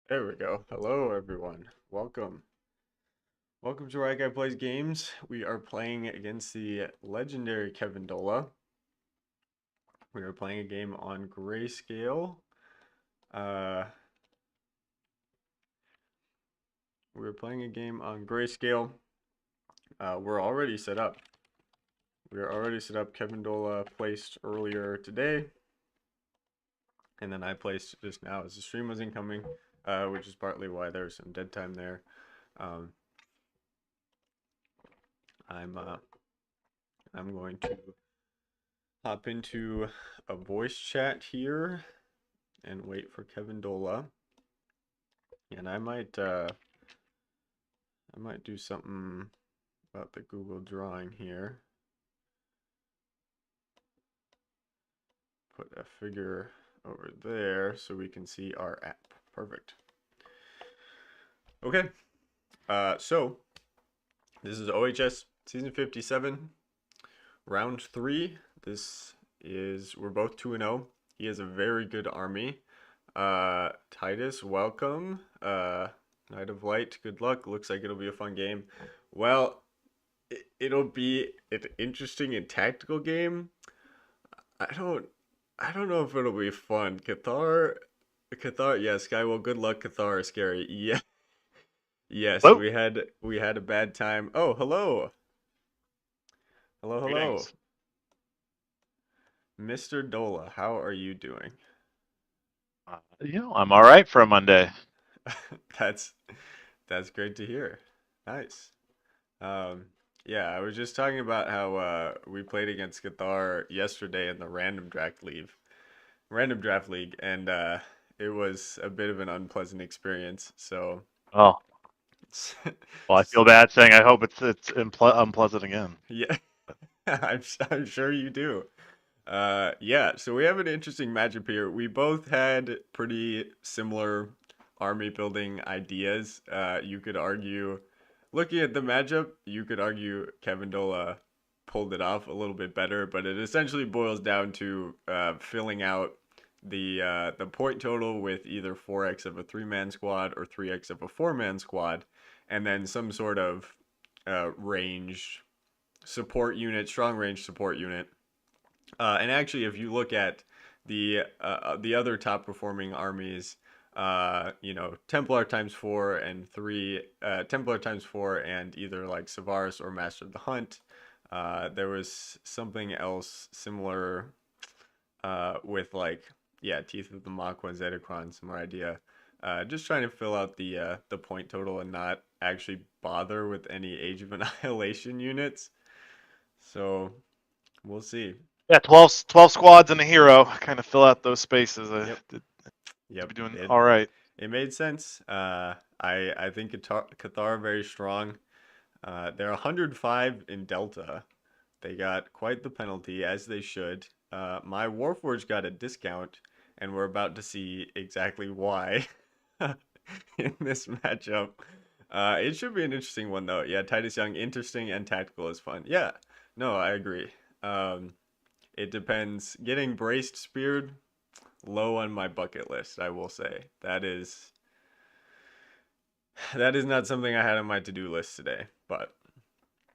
There we go. Hello, everyone. Welcome. Welcome to Right Guy Plays Games. We are playing against the legendary Kevin Dola. We are playing a game on Grayscale. Uh, we're playing a game on Grayscale. We're already set up. We're already set up. Kevin Dola placed earlier today, and then I placed just now as the stream was incoming, which is partly why there's some dead time there. Um, I'm uh, I'm going to hop into a voice chat here and wait for Kevin Dola. And I might do something about the Google drawing here. Put a figure over there so we can see our app. Perfect. Okay. So this is OHS season 57, round 3. We're both 2-0. He has a very good army. Titus, welcome. Knight of Light, good luck. Looks like it'll be a fun game. Well, it'll be an interesting and tactical game. I don't I don't know if it'll be fun. Cathar, yes, Sky, well, good luck. Cathar is scary. Yeah, yes, Hello. we had a bad time. Oh, hello. Hello, hello. Greetings. Mr. Dola, how are you doing? I'm all right for a Monday. That's that's great to hear. Nice. Um, yeah, I was just talking about how we played against Cathar yesterday in the random draft league, and it was a bit of an unpleasant experience. So, Oh, well, I feel bad saying I hope it's unpleasant again. yeah, I'm sure you do. Yeah, so we have an interesting matchup here. We both had pretty similar army building ideas. You could argue, looking at the matchup, you could argue Kevin Dola pulled it off a little bit better, but it essentially boils down to filling out the point total with either 4x of a 3-man squad or 3x of a 4-man squad, and then some sort of range support unit, strong range support unit. And actually, if you look at the other top performing armies, Templar times 4 and 3, Templar times 4 and either like Savaris or Master of the Hunt. There was something else similar with like Teeth of the Mach one Zetacron, similar idea. Just trying to fill out the point total and not actually bother with any Age of Annihilation units. So we'll see. Yeah, 12 squads and a hero. Kind of fill out those spaces. Yep. To Yep, be doing it all right. it made sense. I think Qatar are very strong. They're 105 in Delta. They got quite the penalty, as they should. My Warforged got a discount, and we're about to see exactly why in this matchup. It should be an interesting one, though. Yeah, Titus Young, interesting and tactical is fun. Yeah, no, I agree. Um, it depends. Getting braced speared, low on my bucket list, I will say. That is not something I had on my to-do list today, but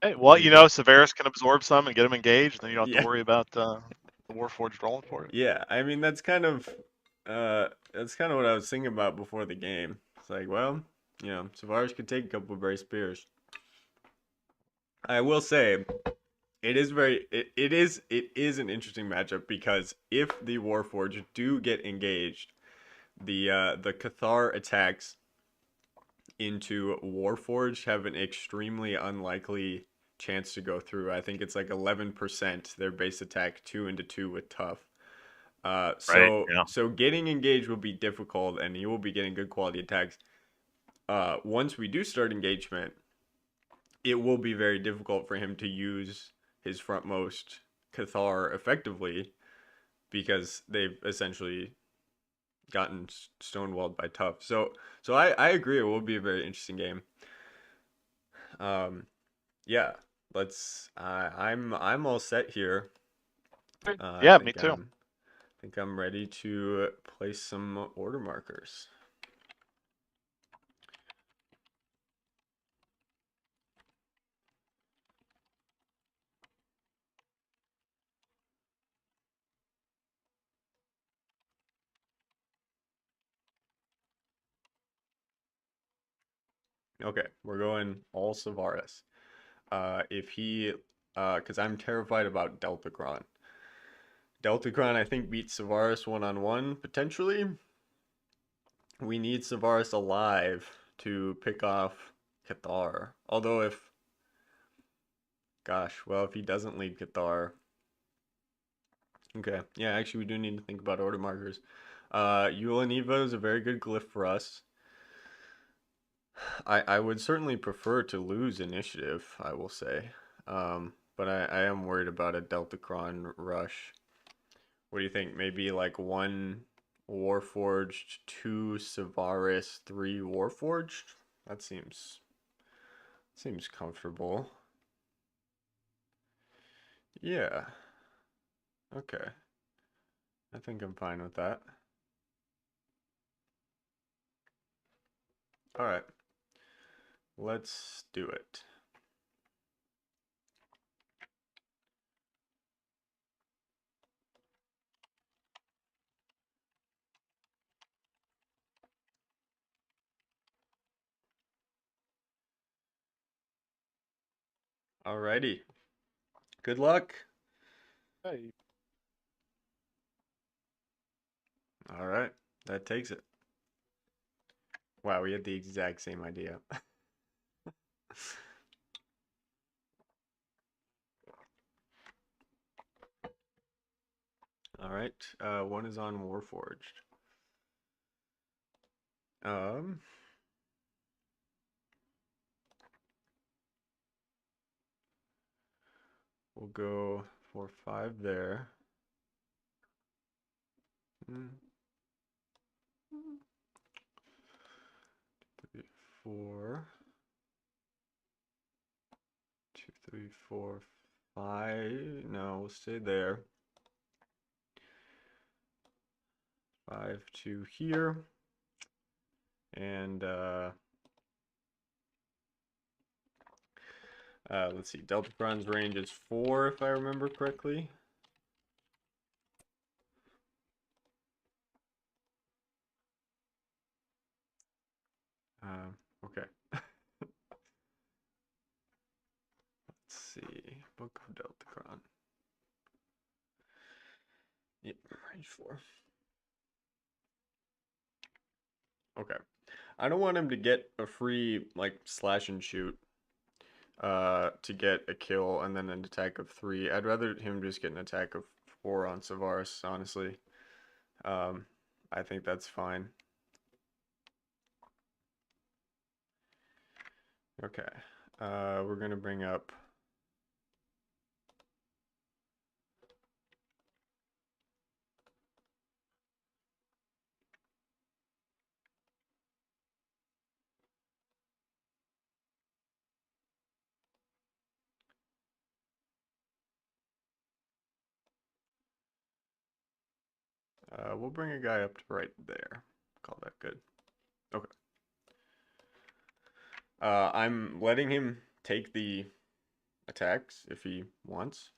Hey, well, we will. Severus can absorb some and get him engaged. Then you don't have to Yeah, worry about the Warforged rolling for it. yeah. I mean, that's kind of what I was thinking about before the game. It's like, well, Savaris could take a couple of brave spears. I will say it is an interesting matchup because if the Warforged do get engaged, the Cathar attacks into Warforged have an extremely unlikely chance to go through. I think it's like 11% their base attack 2 into 2 with tough. Right. So Yeah. so getting engaged will be difficult, and you will be getting good quality attacks. Once we do start engagement, it will be very difficult for him to use his frontmost Cathar effectively because they've essentially gotten stonewalled by tough. So I agree it will be a very interesting game. Um, yeah, I'm all set here. I Yeah, me think too. I'm ready to place some order markers. Okay, we're going all Savaris. If he, because I'm terrified about Deltacron. Deltacron, I think, beats Savaris one on one potentially. We need Savaris alive to pick off Cathar. Although if, gosh, well, if he doesn't lead Cathar, okay, yeah, actually, we do need to think about order markers. Eulaniva is a very good glyph for us. I would certainly prefer to lose initiative, I will say. But I am worried about a Deltacron rush. What do you think? Maybe like one Warforged, two Savaris, three Warforged? That seems comfortable. Yeah, okay. I think I'm fine with that. Alright, let's do it. Alrighty. Good luck. Hey. Alright, that takes it. Wow, we had the exact same idea. Alright, one is on Warforged. Um, we'll go for 5 there. 3, 4, 2, 3, 4, 5. No, we'll stay there. 5 to here. And let's see, Deltacron's range is 4 if I remember correctly. Okay. Let's see. Book of Deltacron. Yep, range 4. Okay. I don't want him to get a free like slash and shoot to get a kill and then an attack of 3. I'd rather him just get an attack of 4 on Savaris, honestly. Um, I think that's fine. Okay. We're gonna bring up we'll bring a guy up to right there. Call that good. Okay. I'm letting him take the attacks if he wants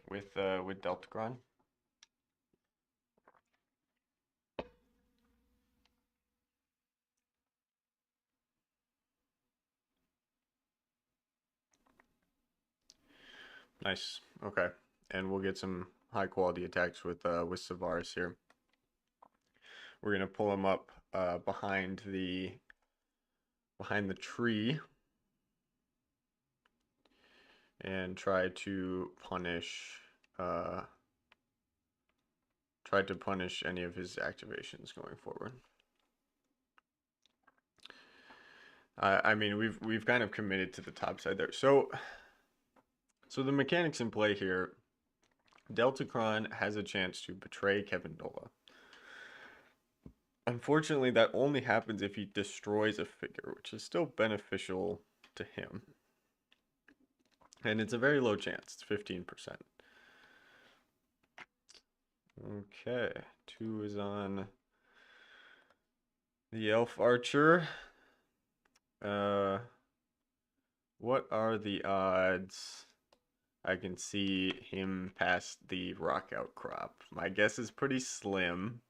with Deltacron. Nice. Okay. And we'll get some high quality attacks with Savaris here. We're gonna pull him up behind the tree and uh try to punish any of his activations going forward. I mean we've kind of committed to the top side there. So the mechanics in play here, Deltacron has a chance to betray kevindola. Unfortunately, that only happens if he destroys a figure, which is still beneficial to him. And it's a very low chance. It's 15%. Okay. 2 is on the Elf Archer. What are the odds I can see him past the Rock Outcrop? My guess is pretty slim.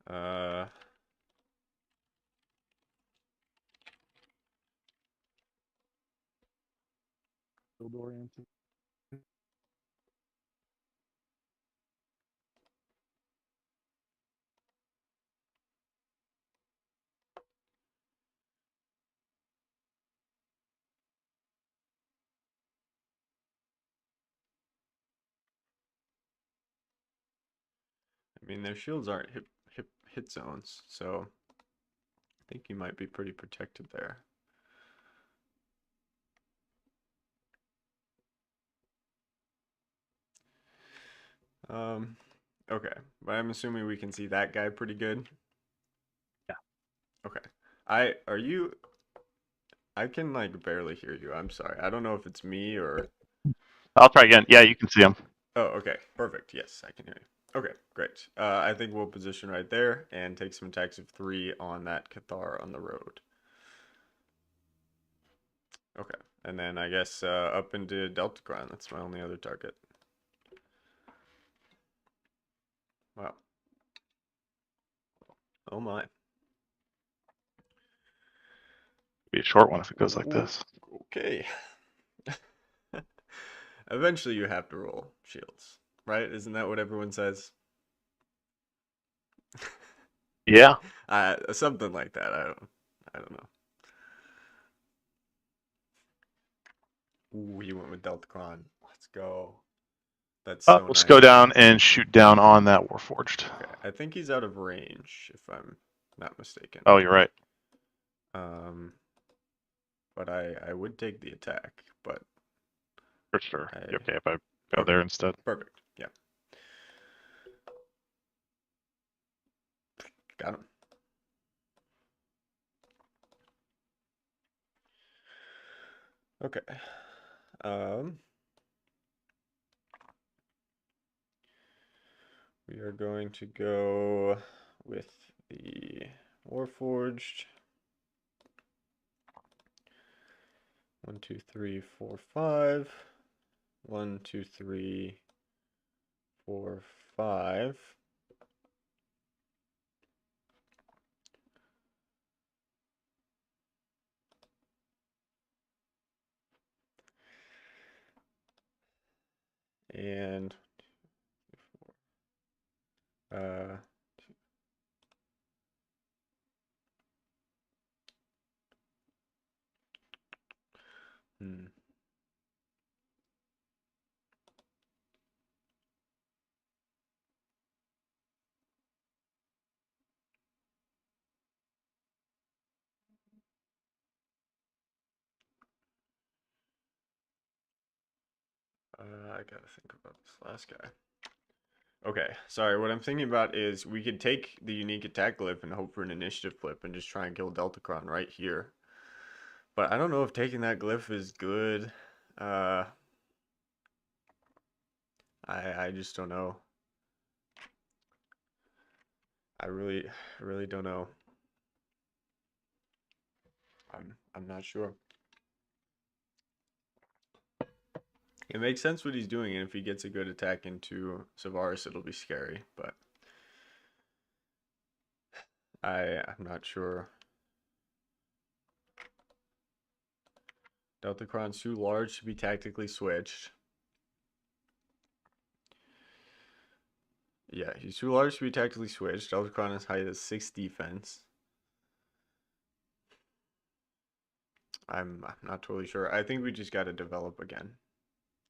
Uh, build oriented. I mean, their shields aren't hit zones, so I think you might be pretty protected there. Okay, but I'm assuming we can see that guy pretty good. Yeah. Okay. Are you, I can like barely hear you. I'm sorry. I don't know if it's me or. I'll try again. Yeah, you can see him. Oh, okay. Perfect. Yes, I can hear you. Okay, great. I think we'll position right there and take some attacks of 3 on that Cathar on the road. Okay, and then I guess up into Deltacron. That's my only other target. Wow. Oh my. Be a short one if it goes like this. Okay. Eventually you have to roll shields, right? Isn't that what everyone says? Yeah. Something like that. I don't know. Ooh, you went with Deltacron. Let's go. That's so Let's nice. go down and shoot down on that Warforged. Okay, I think he's out of range, if I'm not mistaken. Oh, you're right. Um, but I would take the attack, but For sure. I You okay if I go okay, there instead? perfect. Yeah, got him. Okay. Um, we are going to go with the Warforged. 1, 2, 3, 4, 5. 1, 2, 3, 4, 5. And uh, hmm. I gotta think about this last guy. Okay, sorry. What I'm thinking about is we could take the unique attack glyph and hope for an initiative flip and just try and kill Deltacron right here. But I don't know if taking that glyph is good. Uh, I just don't know. I really don't know. I'm not sure. It makes sense what he's doing, and if he gets a good attack into Savaris, it'll be scary. But I'm not sure. Deltacron's too large to be tactically switched. Yeah, he's too large to be tactically switched. Deltacron is high as 6 defense. I'm not totally sure. I think we just got to develop again.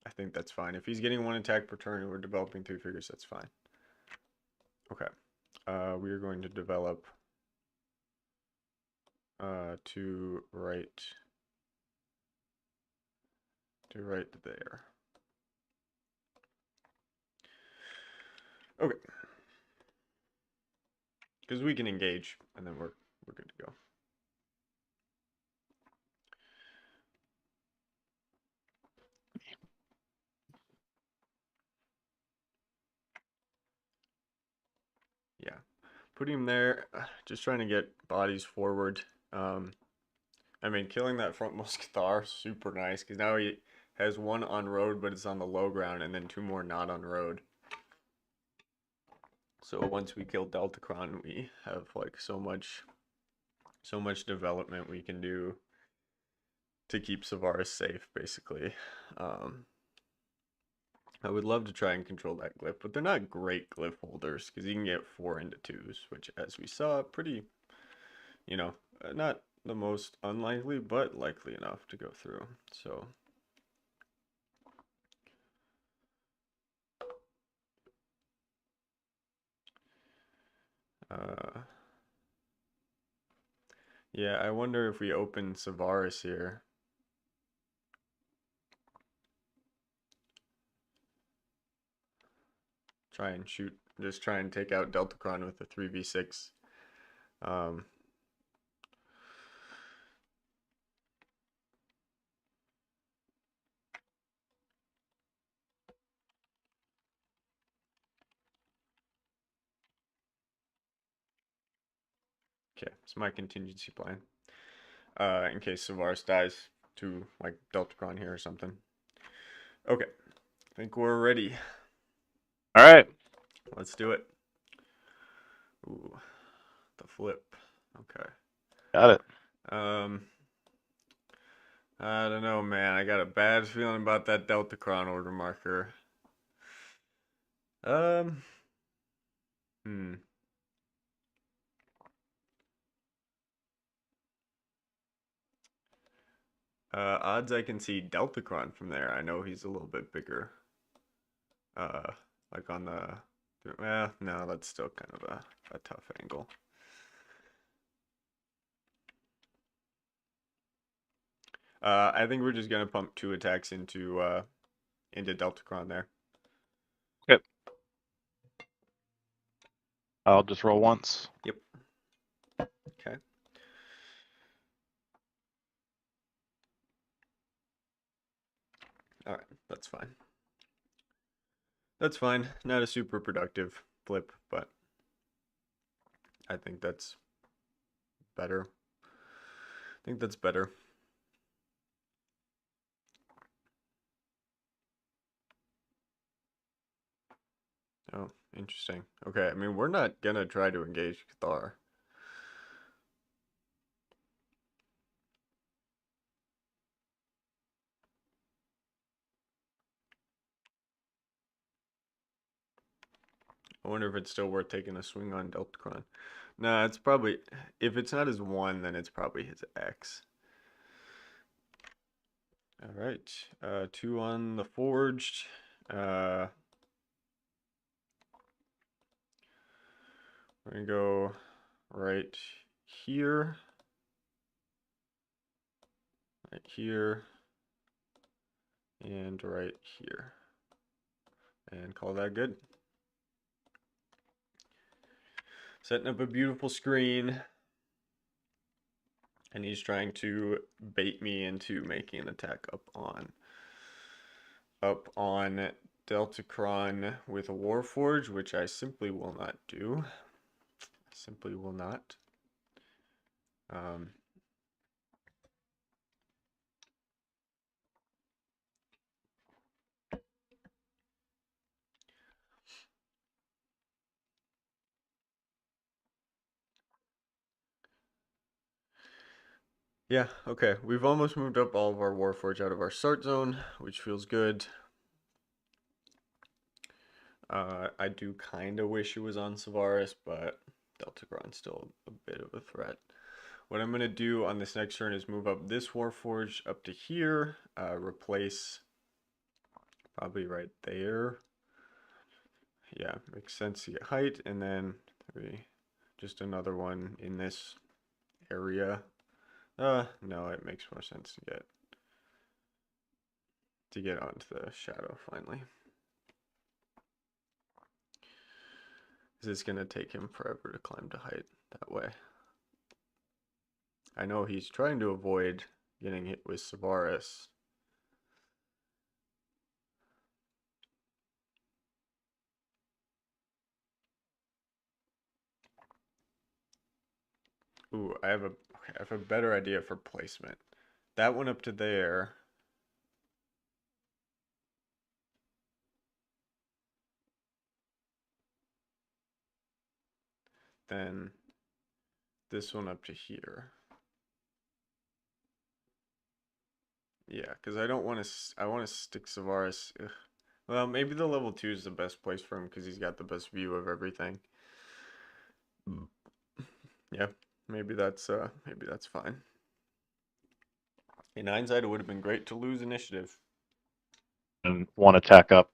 I think that's fine. If he's getting 1 attack per turn and we're developing 3 figures, that's fine. Okay. We are going to develop to right there. Okay. Because we can engage and then we're good to go. Yeah. Putting him there, just trying to get bodies forward. I mean, killing that frontmost Cathar, super nice, because now he has 1 on road, but it's on the low ground, and then 2 more not on road. So once we kill Deltacron, we have like so much development we can do. to keep Savaris safe, basically. Um, I would love to try and control that glyph, but they're not great glyph holders because you can get 4 into 2s, which, as we saw, pretty, not the most unlikely, but likely enough to go through. So, uh, yeah, I wonder if we open Savaris here. Try and shoot, just try and take out Deltacron with a 3v6. Um, okay, it's my contingency plan. In case Savaris dies to like Deltacron here or something. Okay, I think we're ready. All right. Let's do it. Ooh, the flip. Okay. Got it. Um, I don't know, man. I got a bad feeling about that Deltacron order marker. Um, hmm. Odds I can see Deltacron from there. I know he's a little bit bigger. Uh, like on the. Well, no, that's still kind of a tough angle. I think we're just gonna pump 2 attacks into Deltacron there. Yep. I'll just roll once. Yep. Okay. All right, that's fine. That's fine. Not a super productive flip, but I think that's better. I think that's better. Oh, interesting. Okay, I mean, we're not gonna try to engage Cathar. I wonder if it's still worth taking a swing on Deltacron. Nah, it's probably, if it's not his 1, then it's probably his X. All right, 2 on the Forged. We're gonna go right here, and right here, and call that good. Setting up a beautiful screen, and he's trying to bait me into making an attack up on Deltacron with a Warforge, which I simply will not do. I simply will not. Um, yeah, okay. We've almost moved up all of our Warforge out of our start zone, which feels good. I do kind of wish it was on Savaris, but Deltacron's still a bit of a threat. What I'm going to do on this next turn is move up this Warforge up to here, replace probably right there. Yeah, makes sense to get height, and then just another one in this area. No, it makes more sense to get onto the shadow finally. Because it's gonna take him forever to climb to height that way. I know he's trying to avoid getting hit with Savaris. Ooh, I have a better idea for placement. That one up to there. Then this one up to here. Yeah, because I don't want to. I want to stick Savaris. Ugh. Well, maybe the level 2 is the best place for him because he's got the best view of everything. Mm. Yeah, maybe that's fine. In hindsight, it would have been great to lose initiative. And one attack up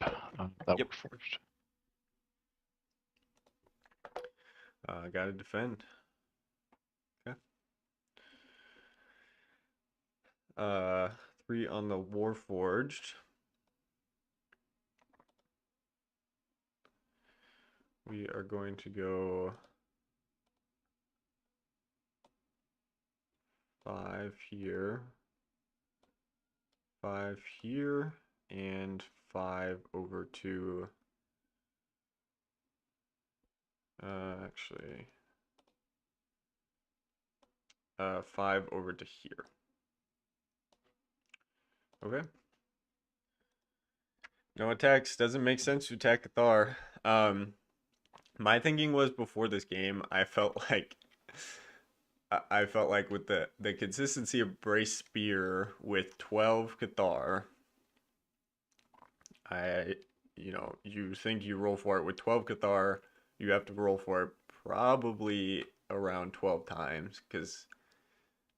that Yep. were forged. Gotta defend. Okay. 3 on the Warforged. We are going to go 5 here, 5 here, and 5 over to, actually, 5 over to here. Okay. No attacks. Doesn't make sense to attack Cathar. My thinking was before this game, I felt like with the consistency of Brace Spear with 12 Cathar, I you think you roll for it with 12 Cathar, you have to roll for it probably around 12 times because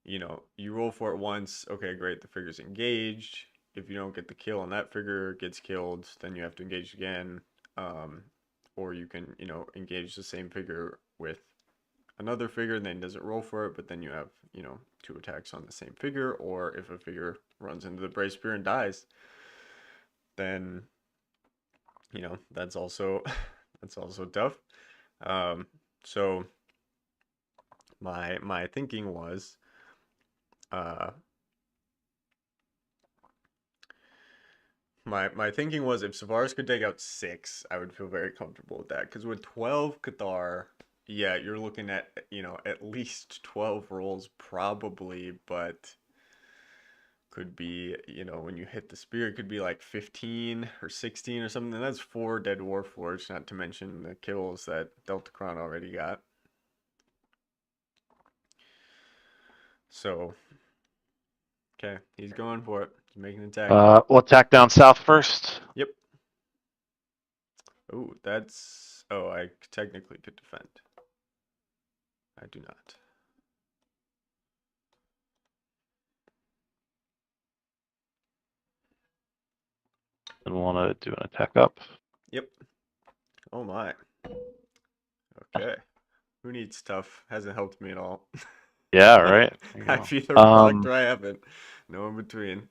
you roll for it once, okay, great, the figure's engaged. If you don't get the kill and that figure gets killed, then you have to engage again. Um, or you can, engage the same figure with another figure and then doesn't roll for it, but then you have, 2 attacks on the same figure. Or if a figure runs into the Brave Spear and dies, then, that's also that's also tough. So my thinking was uh my thinking was if Savaris could take out 6, I would feel very comfortable with that. Because with 12 Cathar, yeah, you're looking at, at least 12 rolls probably, but could be, when you hit the spear, it could be like 15 or 16 or something. And that's 4 dead Warforged, not to mention the kills that Deltacron already got. So, okay, he's going for it. He's making an attack. We'll attack down south first. Yep. Oh, that's... Oh, I technically could defend. I do not. And we'll want to do an attack up. Yep. Oh my. Okay. Who needs tough? Hasn't helped me at all. Yeah, right. There you I've go. either blocked or I haven't. No in between.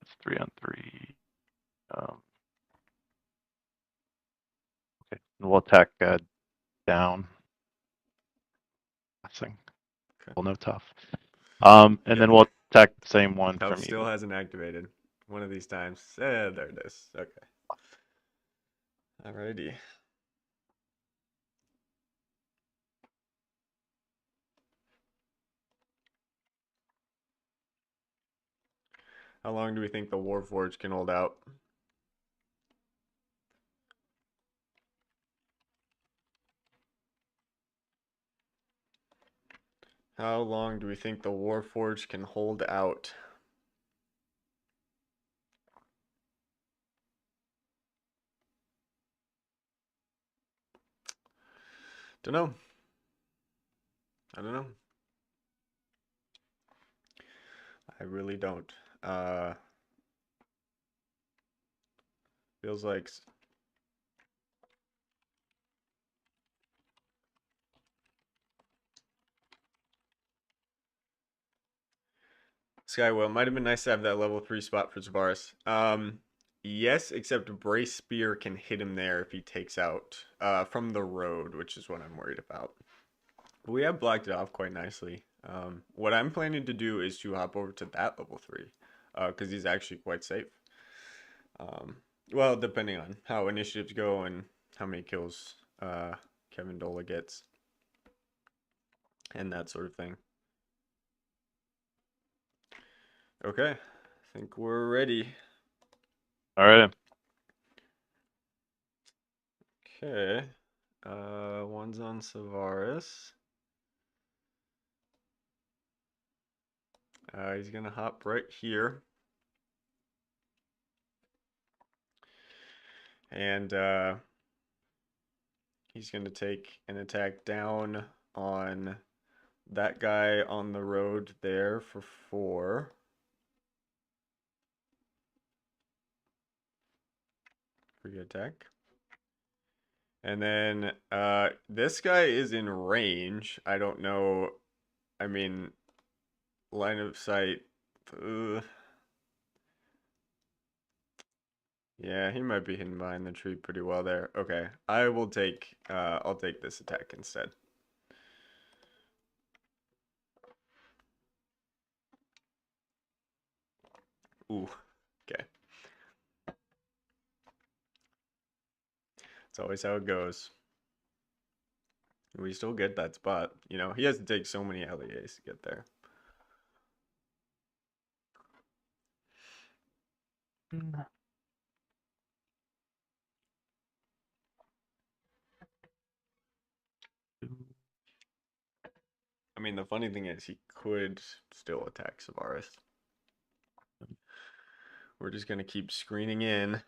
It's 3 on 3. Okay, and we'll attack down. Nothing. Okay. Well, no tough. And Yep. then we'll attack the same one Tough from still you. hasn't activated. One of these times. There it is. Okay. Alrighty. How long do we think the Warforged can hold out? How long do we think the Warforged can hold out? Don't know. I don't know. I really don't. Feels like Skywell might have been nice to have that level 3 spot for Zavaris. Yes, except Brace Spear can hit him there if he takes out from the road, which is what I'm worried about. But we have blocked it off quite nicely. What I'm planning to do is to hop over to that level 3 because he's actually quite safe. Well, depending on how initiatives go and how many kills kevindola gets and that sort of thing. Okay, I think we're ready. All right. Okay. One's on Savaris. He's gonna hop right here. And he's gonna take an attack down on that guy on the road there for 4. Free attack. And then this guy is in range. I don't know. I mean, line of sight. Uh, yeah, he might be hidden behind the tree pretty well there. Okay, I'll take this attack instead. Ooh, okay. It's always how it goes. We still get that spot. You know, he has to take so many LEAs to get there. I mean, the funny thing is he could still attack Savaris. We're just gonna keep screening in.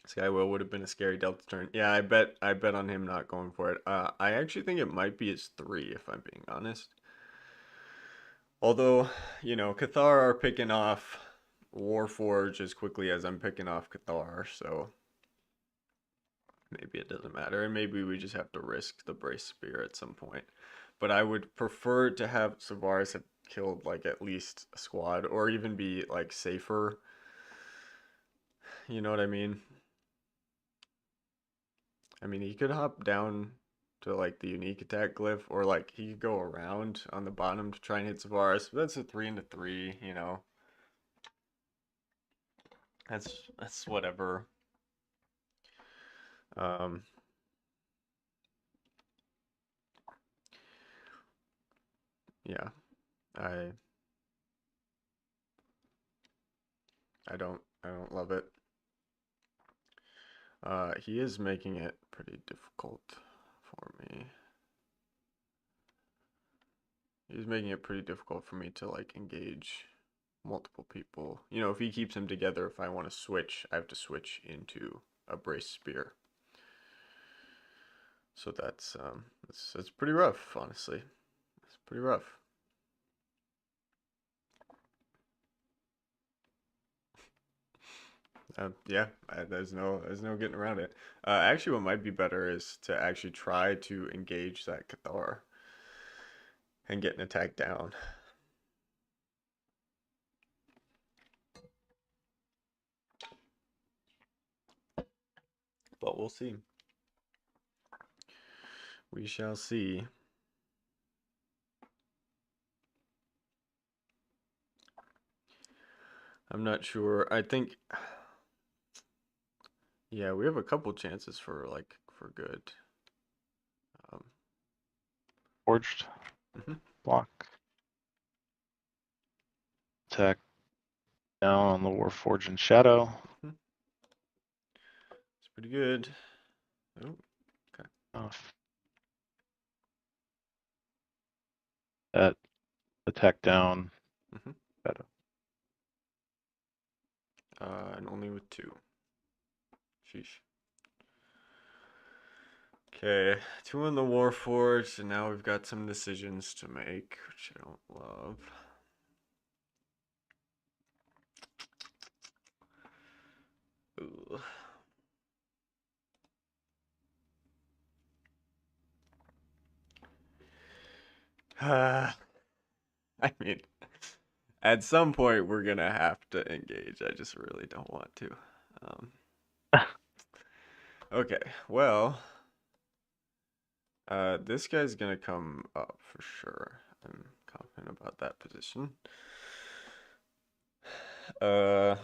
Skywell would have been a scary Delta turn. Yeah, I bet on him not going for it. I actually think it might be his 3 if I'm being honest. Although, you know, Cathar are picking off Warforge as quickly as I'm picking off Cathar, so maybe it doesn't matter, and maybe we just have to risk the Brace Spear at some point. But I would prefer to have Savaris have killed like at least a squad, or even be like safer. You know what I mean? I mean, he could hop down to like the unique attack glyph, or like he could go around on the bottom to try and hit Savaris. But that's a 3 into 3, you know. That's whatever. Um, yeah, I I don't love it. He is making it pretty difficult for me. He's making it pretty difficult for me to like engage multiple people. You know, if he keeps them together, if I want to switch, I have to switch into a Brace Spear. So that's pretty rough, honestly. It's pretty rough. Yeah, there's no getting around it. Actually, what might be better is to actually try to engage that Cathar and get an attack down. But we'll see. We shall see. I'm not sure. I think, yeah, we have a couple chances for like for good. Um, Forged. mhm, Block. Attack down on the Warforged and Shadow. mhm. It's pretty good. Oh, okay. Oh, that attack down. Mhm. Shadow. And only with 2. Sheesh. Okay, 2 on the Warforged, and now we've got some decisions to make, which I don't love. Ooh. I mean, at some point we're gonna have to engage. I just really don't want to. Um, okay, well, this guy's gonna come up for sure. I'm confident about that position. Uh,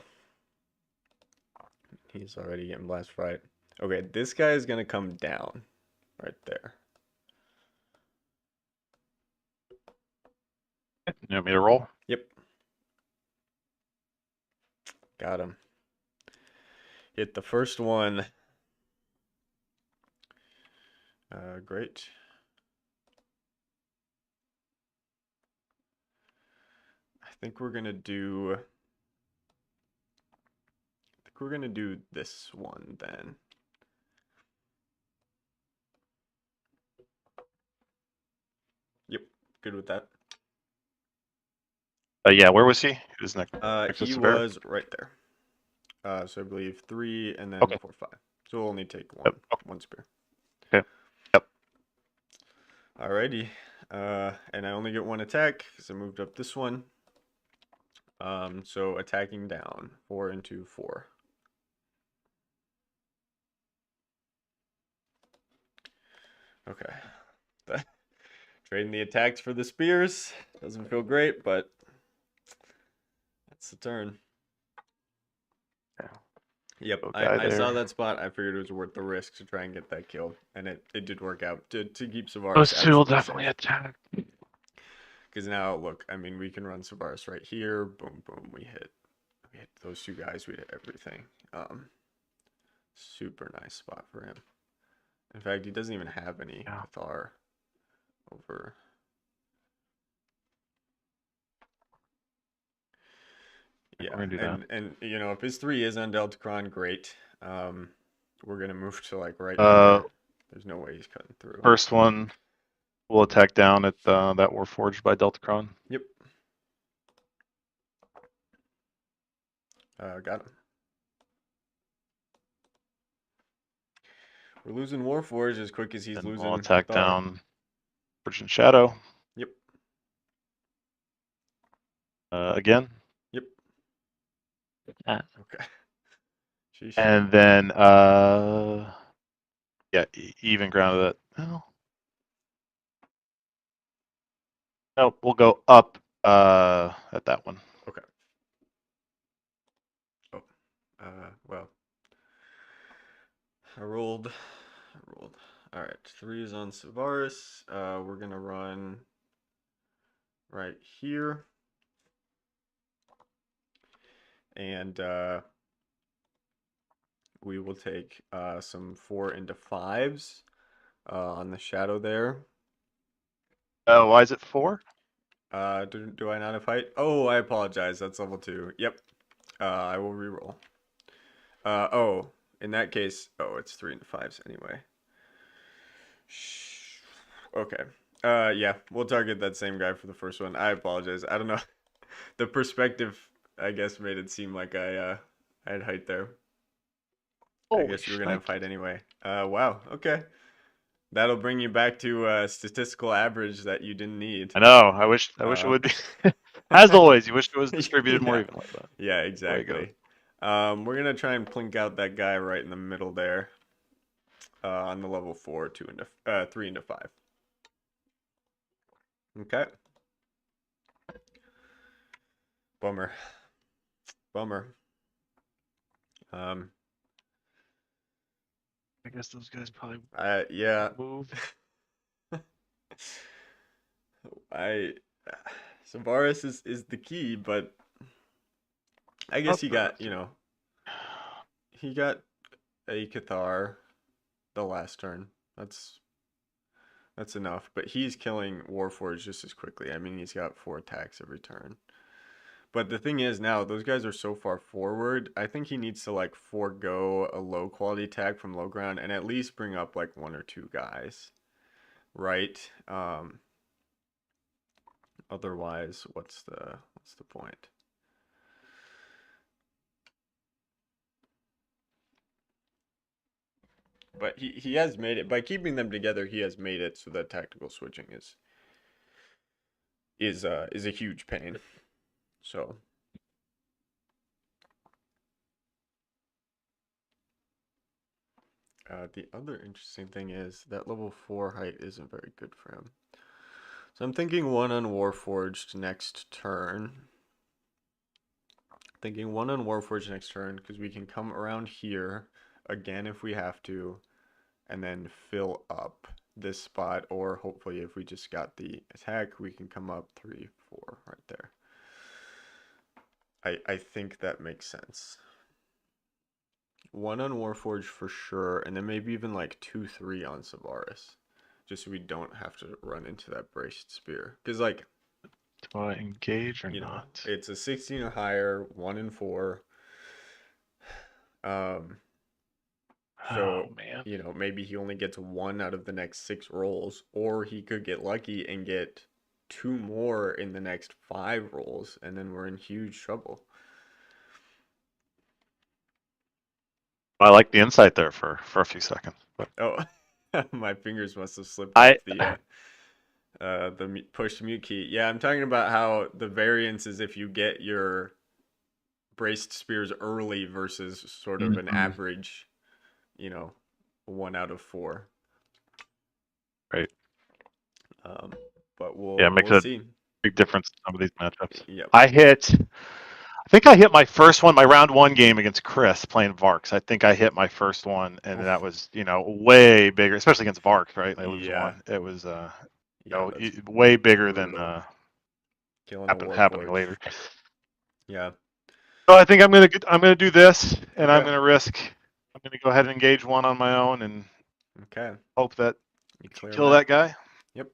he's already getting blast right. Okay, this guy is gonna come down right there. You want me to roll? Yep, got him. Hit the first one. Great. think we're gonna do. I think we're gonna do this one then. Yep, good with that. Yeah, where was he? He was next He to Bear? was right there. So I believe 3 and then Okay. 4, 5. So we'll only take Yep. one spear. Okay. Yep. Alrighty. And I only get one attack because I moved up this one. So attacking down 4 into 4. Okay. Trading the attacks for the spears doesn't feel great, but that's the turn. Yeah. Yep, Go guy I saw there. that spot. I figured it was worth the risk to try and get that kill, and it did work out to keep Those Savaris two will absolutely definitely safe. attack. Because now, look, I mean, we can run Savaris right here. Boom, boom. We hit those two guys. We hit everything. Super nice spot for him. In fact, he doesn't even have any Yeah. Cathar over. We're Yeah, gonna do that. and you know, if his 3 is on Deltacron, great. We're gonna move to like right Uh, here. There's no way he's cutting through. First one will attack down at that Warforged by Deltacron. Yep. Got him. We're losing Warforged as quick as he's And we'll losing attack Cathar. down Virgin Shadow. Yep. Again. Yep. Ah. Okay. Sheesh. And then yeah, even grounded it. No. No, we'll go up at that one. Okay. Oh. Well. I rolled. All right. 3 is on Savaris. We're gonna run right here. And we will take some 4 into 5s on the shadow there. Why is it 4? Do I not have height? Oh, I apologize. That's level 2. Yep. I will reroll. Oh, in that case, oh, it's 3 into 5s anyway. Okay. Yeah, we'll target that same guy for the first one. I apologize. I don't know. The perspective, I guess, made it seem like I had height there. I Holy guess you were gonna have shnikes. height anyway. Wow. Okay. That'll bring you back to statistical average that you didn't need. I know. I wish it Uh, would be. As always, you wish it was distributed more yeah, evenly, but yeah, the way it goes. exactly. We're gonna try and plink out that guy right in the middle there, on the level 4, 3 into 5. Okay. Bummer. Bummer. Um, I guess those guys probably yeah. move. I Savaris is the key, but I guess he got, you know, he got a Cathar the last turn. That's enough. But he's killing Warforged just as quickly. I mean, he's got 4 attacks every turn. But the thing is now, those guys are so far forward, I think he needs to like forego a low quality attack from low ground and at least bring up like 1 or 2 guys. Right? Otherwise, what's the point? But he has made it by keeping them together. He has made it so that tactical switching is a huge pain. So the other interesting thing is that level 4 height isn't very good for him. So I'm thinking 1 on Warforged next turn. Thinking 1 on Warforged next turn because we can come around here again if we have to, and then fill up this spot, or hopefully if we just got the attack, we can come up 3, 4 right there. I think that makes sense. 1 on Warforged for sure, and then maybe even like 2, 3 on Savaris. Just so we don't have to run into that braced spear. Because, like, Do I engage or You know, not? it's a 16 or higher, 1 and 4. Um, Oh so, man. maybe he only gets 1 out of the next 6 rolls, or he could get lucky and get 2 more in the next 5 rolls, and then we're in huge trouble. I like the insight there for a few seconds, but Oh, my fingers must have slipped I off the push mute key. Yeah, I'm talking about how the variance is if you get your braced spears early versus sort of an Mhm. average, you know, 1 out of 4. Right. Um, but Yeah, it makes we'll a see. big difference in some of these matchups. Yep. I think I hit my first one, my round one game against Chris playing Varks. I think I hit my first one, and that was, way bigger, especially against Varks, right? I lose Yeah. one. It was, Yeah, that's way bigger than brutal. Killing a happening Warforged. later. Yeah. So I think I'm gonna do this, and I'm Okay. gonna risk. I'm gonna go ahead and engage one on my own, and Okay. hope that You I can clear him kill out. that guy. Yep.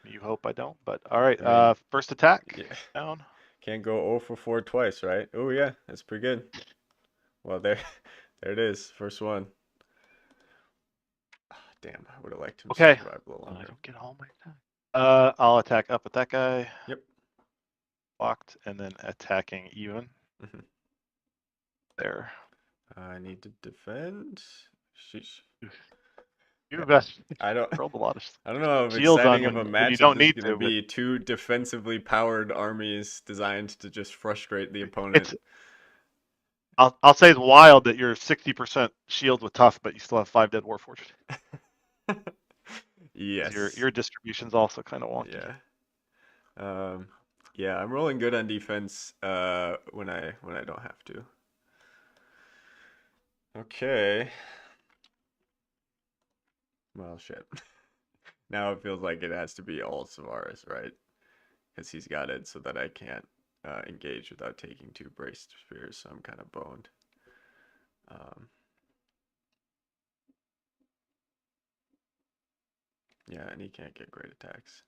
You hope I don't, but all right. I mean, First attack yeah. down. Can't go 0 for 4 twice, right? Oh yeah, that's pretty good. Well, there, there it is. First one. Ah, damn, I would have liked him to Okay. survive a little I longer. don't get all my attack. I'll attack up at that guy. Yep. Blocked, and then attacking even Mhm. there. I need to defend. Sheesh. You Yeah. best I don't. rolled a lot of I don't know how shields on exciting of a when you matchup don't this is need going to to, but be. Two defensively powered armies designed to just frustrate the opponent. it's I'll say it's wild that you're 60% shield with tough, but you still have 5 dead warforged. Your Yes. your distribution's also kind of wonky. Yeah. Um, yeah, I'm rolling good on defense when I don't have to. Okay. Well, shit. Now it feels like it has to be all Savaris, right? Because he's got it so that I can't engage without taking 2 braced spears, so I'm kind of boned. Um, yeah, and he can't get great attacks.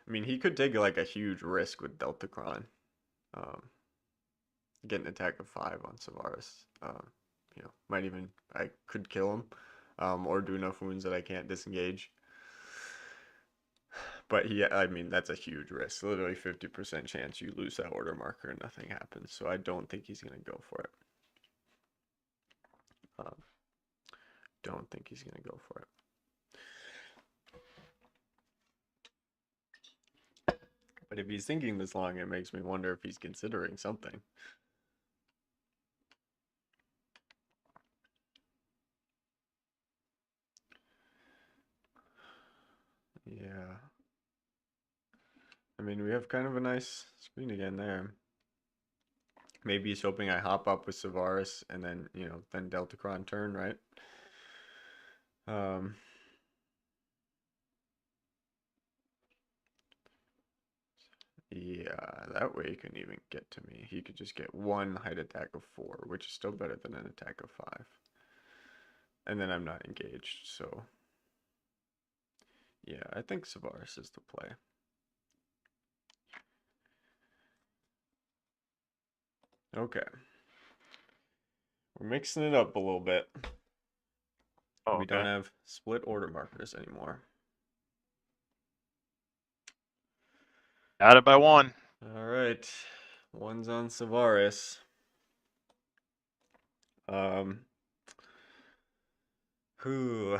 I mean, he could take like a huge risk with Deltacron. Um, get an attack of 5 on Savaris. Might even I could kill him, or do enough wounds that I can't disengage. But I mean, that's a huge risk. Literally 50% chance you lose that order marker and nothing happens. So I don't think he's gonna go for it. Um, don't think he's gonna go for it. But if he's thinking this long, it makes me wonder if he's considering something. Yeah. I mean, we have kind of a nice screen again there. Maybe he's hoping I hop up with Savaris and then Deltacron turn, right? Um, yeah, that way he couldn't even get to me. He could just get 1 height attack of 4, which is still better than an attack of 5. And then I'm not engaged, so yeah, I think Savaris is the play. Okay. We're mixing it up a little bit. Oh, We don't okay. have split order markers anymore. Got it by 1. All right. One's on Savaris. Um, who?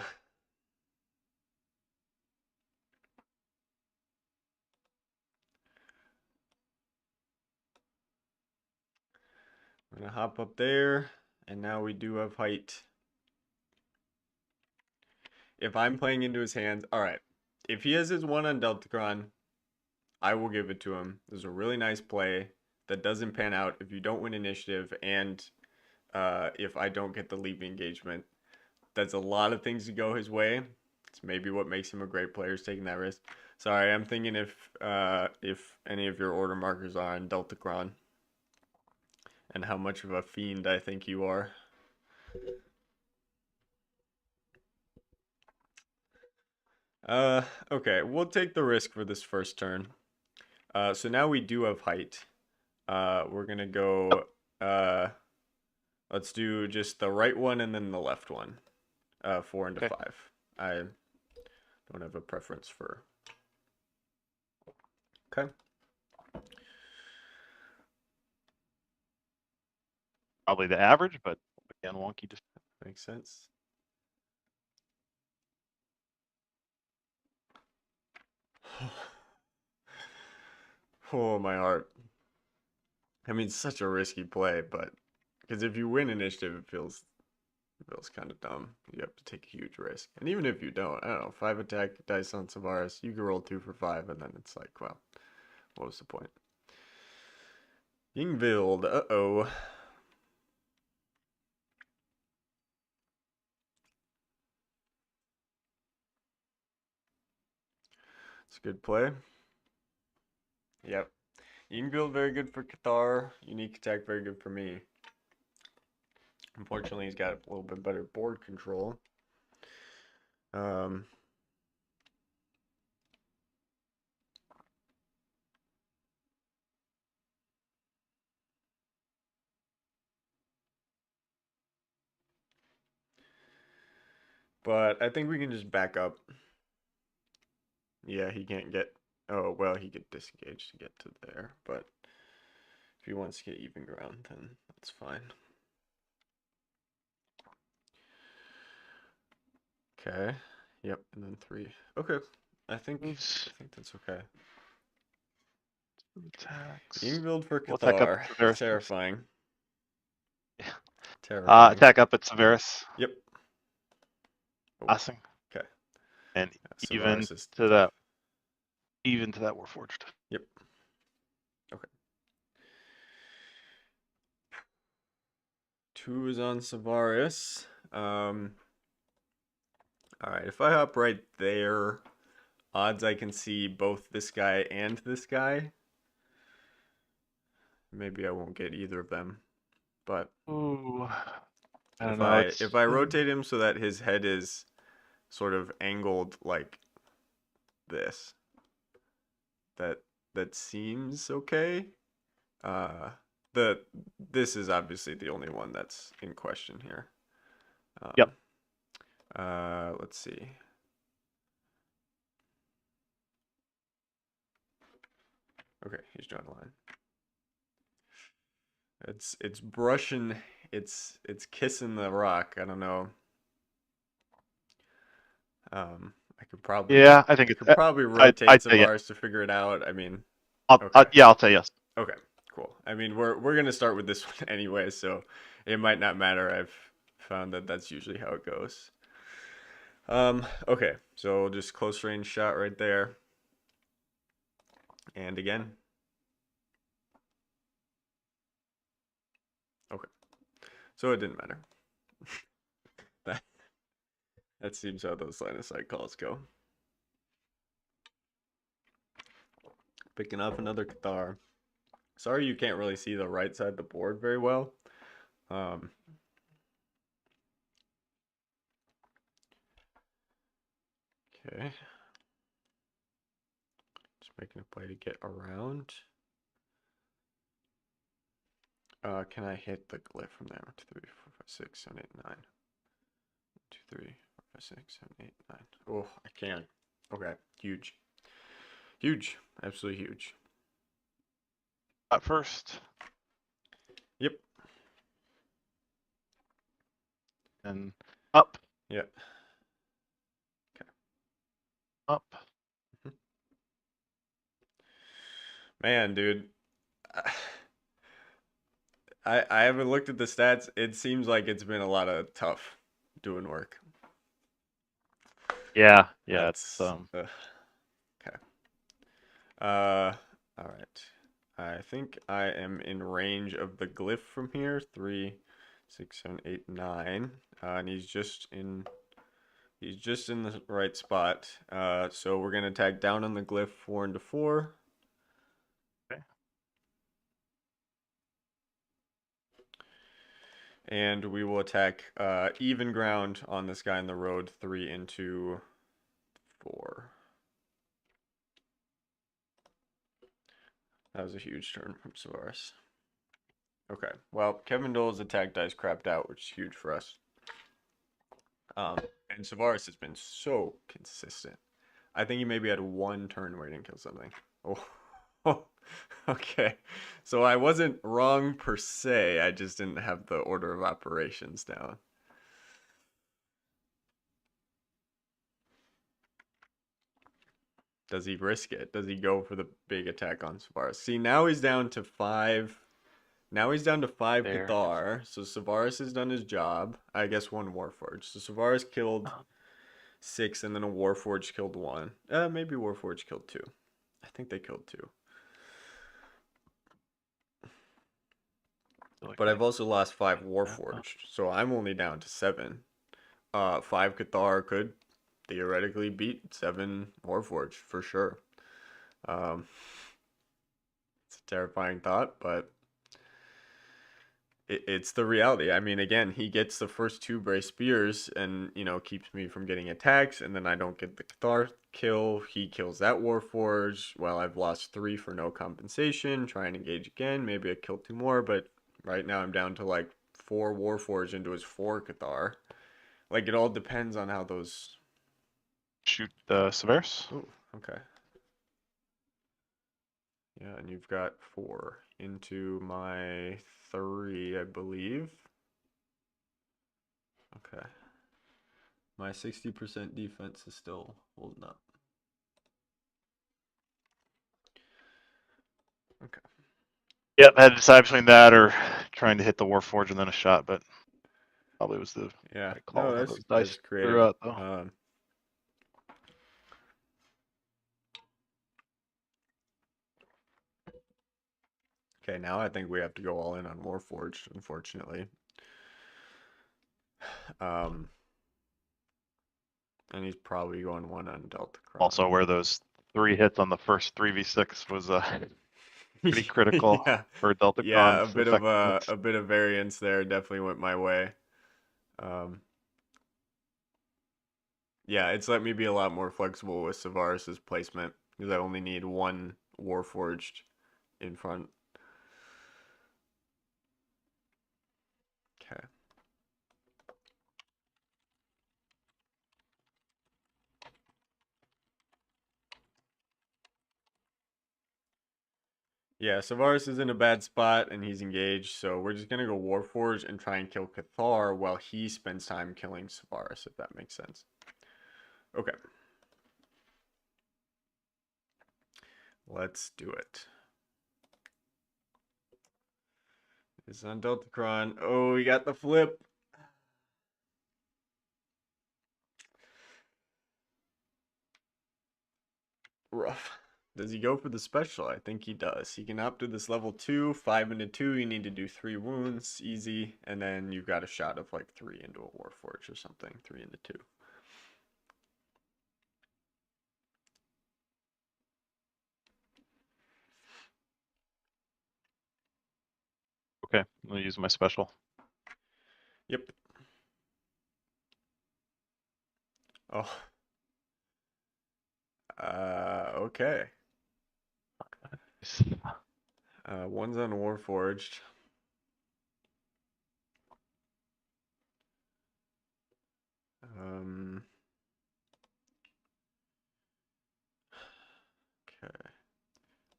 I'm gonna hop up there, and now we do have height. If I'm playing into his hands, all right. If he has his 1 on Deltacron, I will give it to him. This is a really nice play that doesn't pan out if you don't win initiative, and if I don't get the leap engagement. That's a lot of things to go his way. It's maybe what makes him a great player is taking that risk. Sorry, I'm thinking if any of your order markers are on Deltacron, and how much of a fiend I think you are. Uh, okay, we'll take the risk for this first turn. So now we do have height. We're gonna Yep. go, uh, let's do just the right one and then the left one. 4 into 5. I don't have a preference for. Okay. Probably the average, but again, wonky. Just Makes sense. Oh, my heart. I mean, such a risky play, but because if you win initiative, it feels kind of dumb. You have to take a huge risk, and even if you don't, I don't know, 5 attack dice on Savaris, you can roll 2 for 5, and then it's like, well, what was the point? Yingvild, uh-oh. It's a good play. Yep. Yingvild, very good for Cathar. Unique attack, very good for me. Unfortunately, he's got a little bit better board control. Um, but I think we can just back up. Yeah, he can't get. Oh, well, he could disengage to get to there, but if he wants to get even ground, then that's fine. Okay. Yep, and then 3. Okay. I think moves, I think that's okay. attacks. Yingvild for We'll attack up Cathar. at Severus first. Terrifying. Yeah. Terrifying. Attack up at Severus. Yep. Oh, Passing. okay. And even Savaris is to tough. that, even to that Warforged. Yep. Okay. 2 is on Savaris. All right. If I hop right there, odds I can see both this guy and this guy. Maybe I won't get either of them, but Ooh, I don't if know. I if It's I rotate him so that his head is sort of angled like this, that that seems okay. Uh, the this is obviously the only one that's in question here. yep. Um, let's see. Okay, he's drawing a line. It's brushing, it's kissing the rock. I don't know. I could probably Yeah, I think I it's. could probably rotate I'd say yeah. Savaris to figure it out. I mean, I'll, okay, yeah, I'll say yes. okay, cool. I mean, we're gonna start with this one anyway, so it might not matter. I've found that that's usually how it goes. Okay, so just close range shot right there, and again. Okay, so it didn't matter. That that seems how those line of sight calls go. Picking up another Cathar. Sorry you can't really see the right side of the board very well. Um, okay. Just making a play to get around. Can I hit the glyph from there? 1, 2, 3, 4, 5, 6, 7, 8, 9. 1, 2, 3, 4, 5, 6, 7, 8, 9. Oh, I can. Okay, huge. Huge. Absolutely huge. At first, Yep. and up, Yep. Okay. up. Man, dude. I haven't looked at the stats. It seems like it's been a lot of tough doing work. Yeah, yeah. It's That's okay. Uh, all right. I think I am in range of the glyph from here. 3, 6, 7, 8, 9. And he's just in the right spot. So we're gonna attack down on the glyph 4 into 4. okay. And we will attack even ground on this guy in the road 3 into 4. That was a huge turn from Savaris. Okay, well, Kevin Dole's attack dice crapped out, which is huge for us. And Savaris has been so consistent. I think he maybe had one turn where he didn't kill something. Oh, okay. So I wasn't wrong per se. I just didn't have the order of operations down. Does he risk it? Does he go for the big attack on Savaris? See, now he's down to 5. Now he's down to 5 There. Cathar. So Savaris has done his job. I guess 1 Warforged. So Savaris killed 6, and then a Warforged killed 1. Maybe Warforged killed 2. I think they killed 2. But I've also lost 5 Warforged, so I'm only down to 7. 5 Cathar could theoretically beat 7 Warforged for sure. It's a terrifying thought, but it's the reality. I mean, again, he gets the first 2 Brace Spears and, keeps me from getting attacks, and then I don't get the Cathar kill. He kills that Warforged. Well, I've lost 3 for no compensation. Try and engage again. Maybe I kill 2 more, but right now I'm down to like 4 Warforged into his 4 Cathar. Like, it all depends on how those... Shoot the Severus. Oh, okay. Yeah, and you've got 4 into my 3, I believe. Okay. My 60% defense is still holding up. Okay. Yep, I had to decide between that or trying to hit the Warforged and then a shot, but probably was the right call. No, Those that's dice creative. threw out though. Okay, now I think we have to go all in on Warforged, unfortunately. And he's probably going 1 on Deltacron. Also, where those 3 hits on the first 3v6 was pretty critical for Yeah, Deltacron's effectiveness. a bit of variance there definitely went my way. Yeah, it's let me be a lot more flexible with Savaris's placement because I only need 1 Warforged in front. Okay. Yeah, Savaris is in a bad spot and he's engaged, so we're just gonna go Warforged and try and kill Cathar while he spends time killing Savaris, if that makes sense. Okay. Let's do it. It's on Deltacron. Oh, we got the flip. Rough. Does he go for the special? I think he does. He can opt to this level 2, 5 into 2. You need to do 3 wounds, easy. And then you've got a shot of like 3 into a Warforged or something. 3 into 2. Okay, I'm gonna use my special. Yep. Oh. Okay. One's on Warforged. Okay.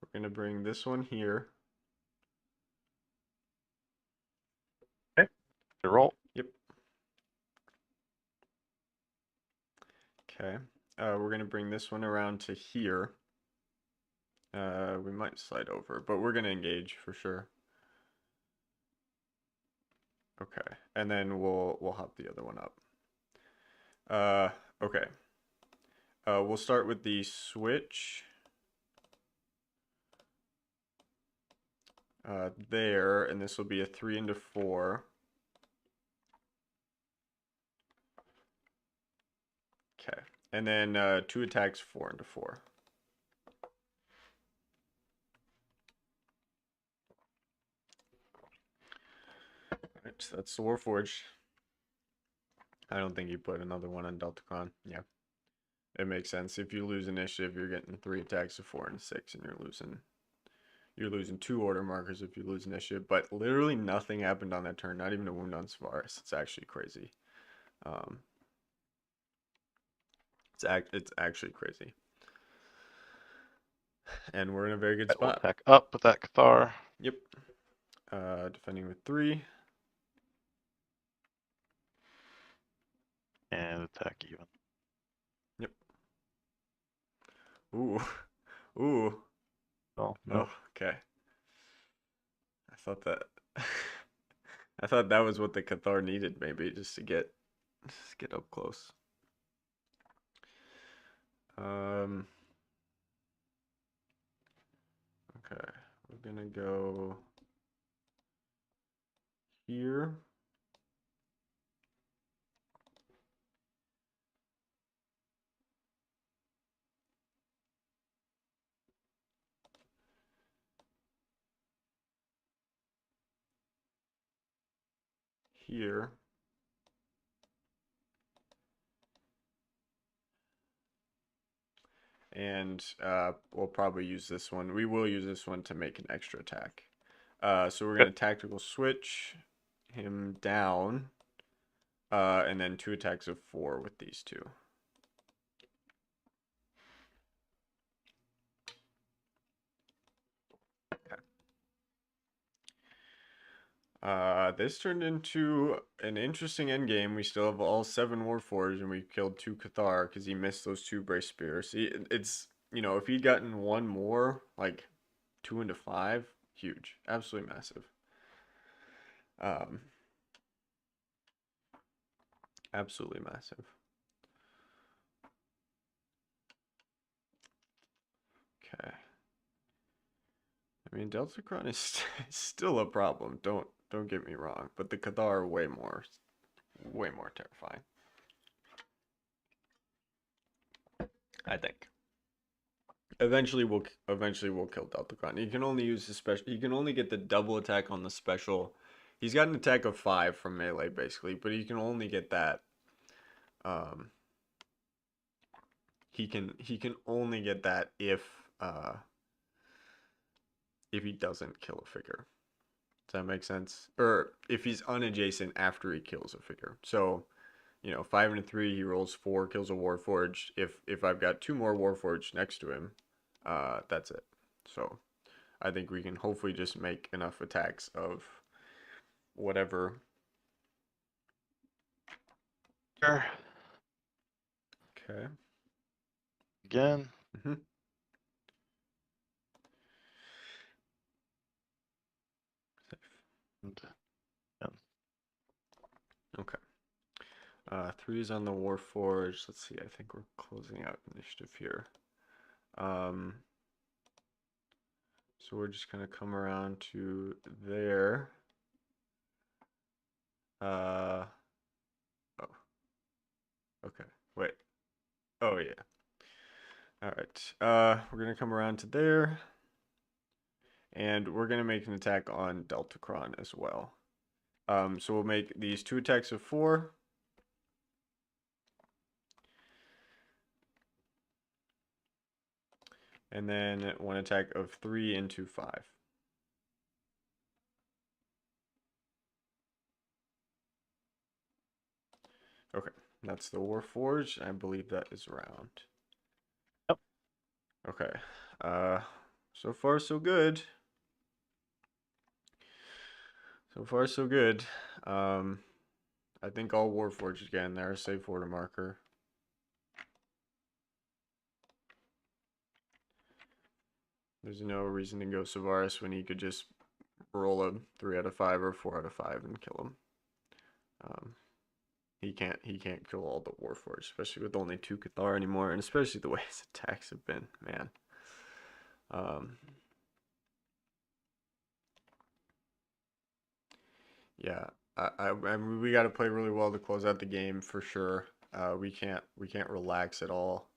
We're gonna bring this one here. Okay, good roll. Yep. Okay. We're gonna bring this one around to here. We might slide over, but we're gonna engage for sure. Okay, and then we'll hop the other one up. Okay. We'll start with the switch. There, and this will be a 3 into 4. Okay, and then 2 attacks 4 into 4. Alright, so that's the Warforged. I don't think you put another one on Deltacron. Yeah. it makes sense. If you lose initiative, you're getting 3 attacks, a 4 and a 6, and you're losing 2 order markers if you lose initiative. But literally nothing happened on that turn. Not even a wound on Savaris. It's actually crazy. Um, it's actually crazy. And we're in a very good Right, we'll spot. attack up with that Cathar. Yep. Defending with 3. And attack even. Yep. Ooh. Ooh. Oh, no. Oh, okay. I thought that I thought that was what the Cathar needed, maybe, just get up close. Um, okay. We're gonna go here. Here. And we'll probably use this one. We will use this one to make an extra attack. So we're Okay. gonna tactical switch him down. And then 2 attacks of 4 with these two. This turned into an interesting endgame. We still have all 7 Warforged, and we killed 2 Cathar because he missed those 2 Brace Spears. It's, if he'd gotten one more, like 2 into 5, huge. Absolutely massive. Um, Absolutely massive. Okay. I mean, Deltacron is still a problem. Don't get me wrong, but the Cathar are way more terrifying. I think. Eventually we'll kill Deltacron. You can only use the special. You can only get the double attack on the special. He's got an attack of 5 from melee basically, but you can only get that. Um, he can only get that if he doesn't kill a figure. Does that make sense? Or if he's unadjacent after he kills a figure. So 5 and a 3, he rolls 4, kills a Warforged. If I've got 2 more Warforged next to him, that's it. So I think we can hopefully just make enough attacks of whatever. Sure. Okay. Again. hmm And, yeah. Okay. 3 is on the Warforged. Let's see. I think we're closing out initiative here. So we're just gonna come around to there. Uh. Oh. Okay. Wait. Oh yeah. All right. We're gonna come around to there, and we're gonna make an attack on Deltacron as well. So we'll make these 2 attacks of 4. And then 1 attack of 3 into 5. Okay, that's the Warforged. I believe that is round. Yep. Okay. So far so good. So far so good. I think all Warforged again there. Save order marker. There's no reason to go Savaris when he could just roll a 3 out of 5 or 4 out of 5 and kill him. He can't kill all the Warforged, especially with only 2 Cathar anymore, and especially the way his attacks have been, man. Yeah, I mean, we got to play really well to close out the game for sure. We can't relax at all.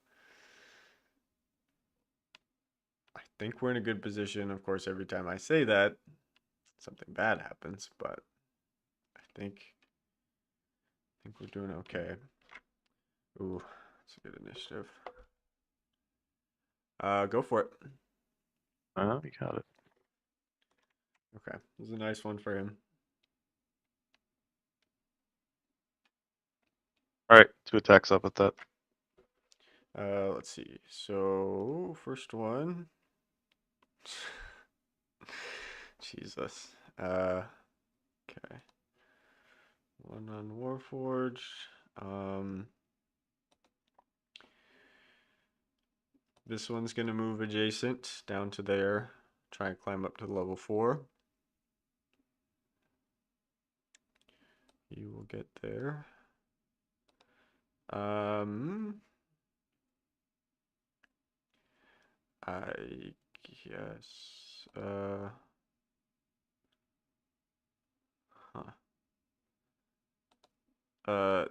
I think we're in a good position. Of course, every time I say that, something bad happens, but I think we're doing okay. Ooh, It's a good initiative. Go for it. You got it. Okay, this is a nice one for him. All right, 2 attacks up at that. Let's see. So first one. Jesus. Okay. One on Warforged. This one's gonna move adjacent down to there. Try and climb up to level 4. You will get there. I guess. Huh. I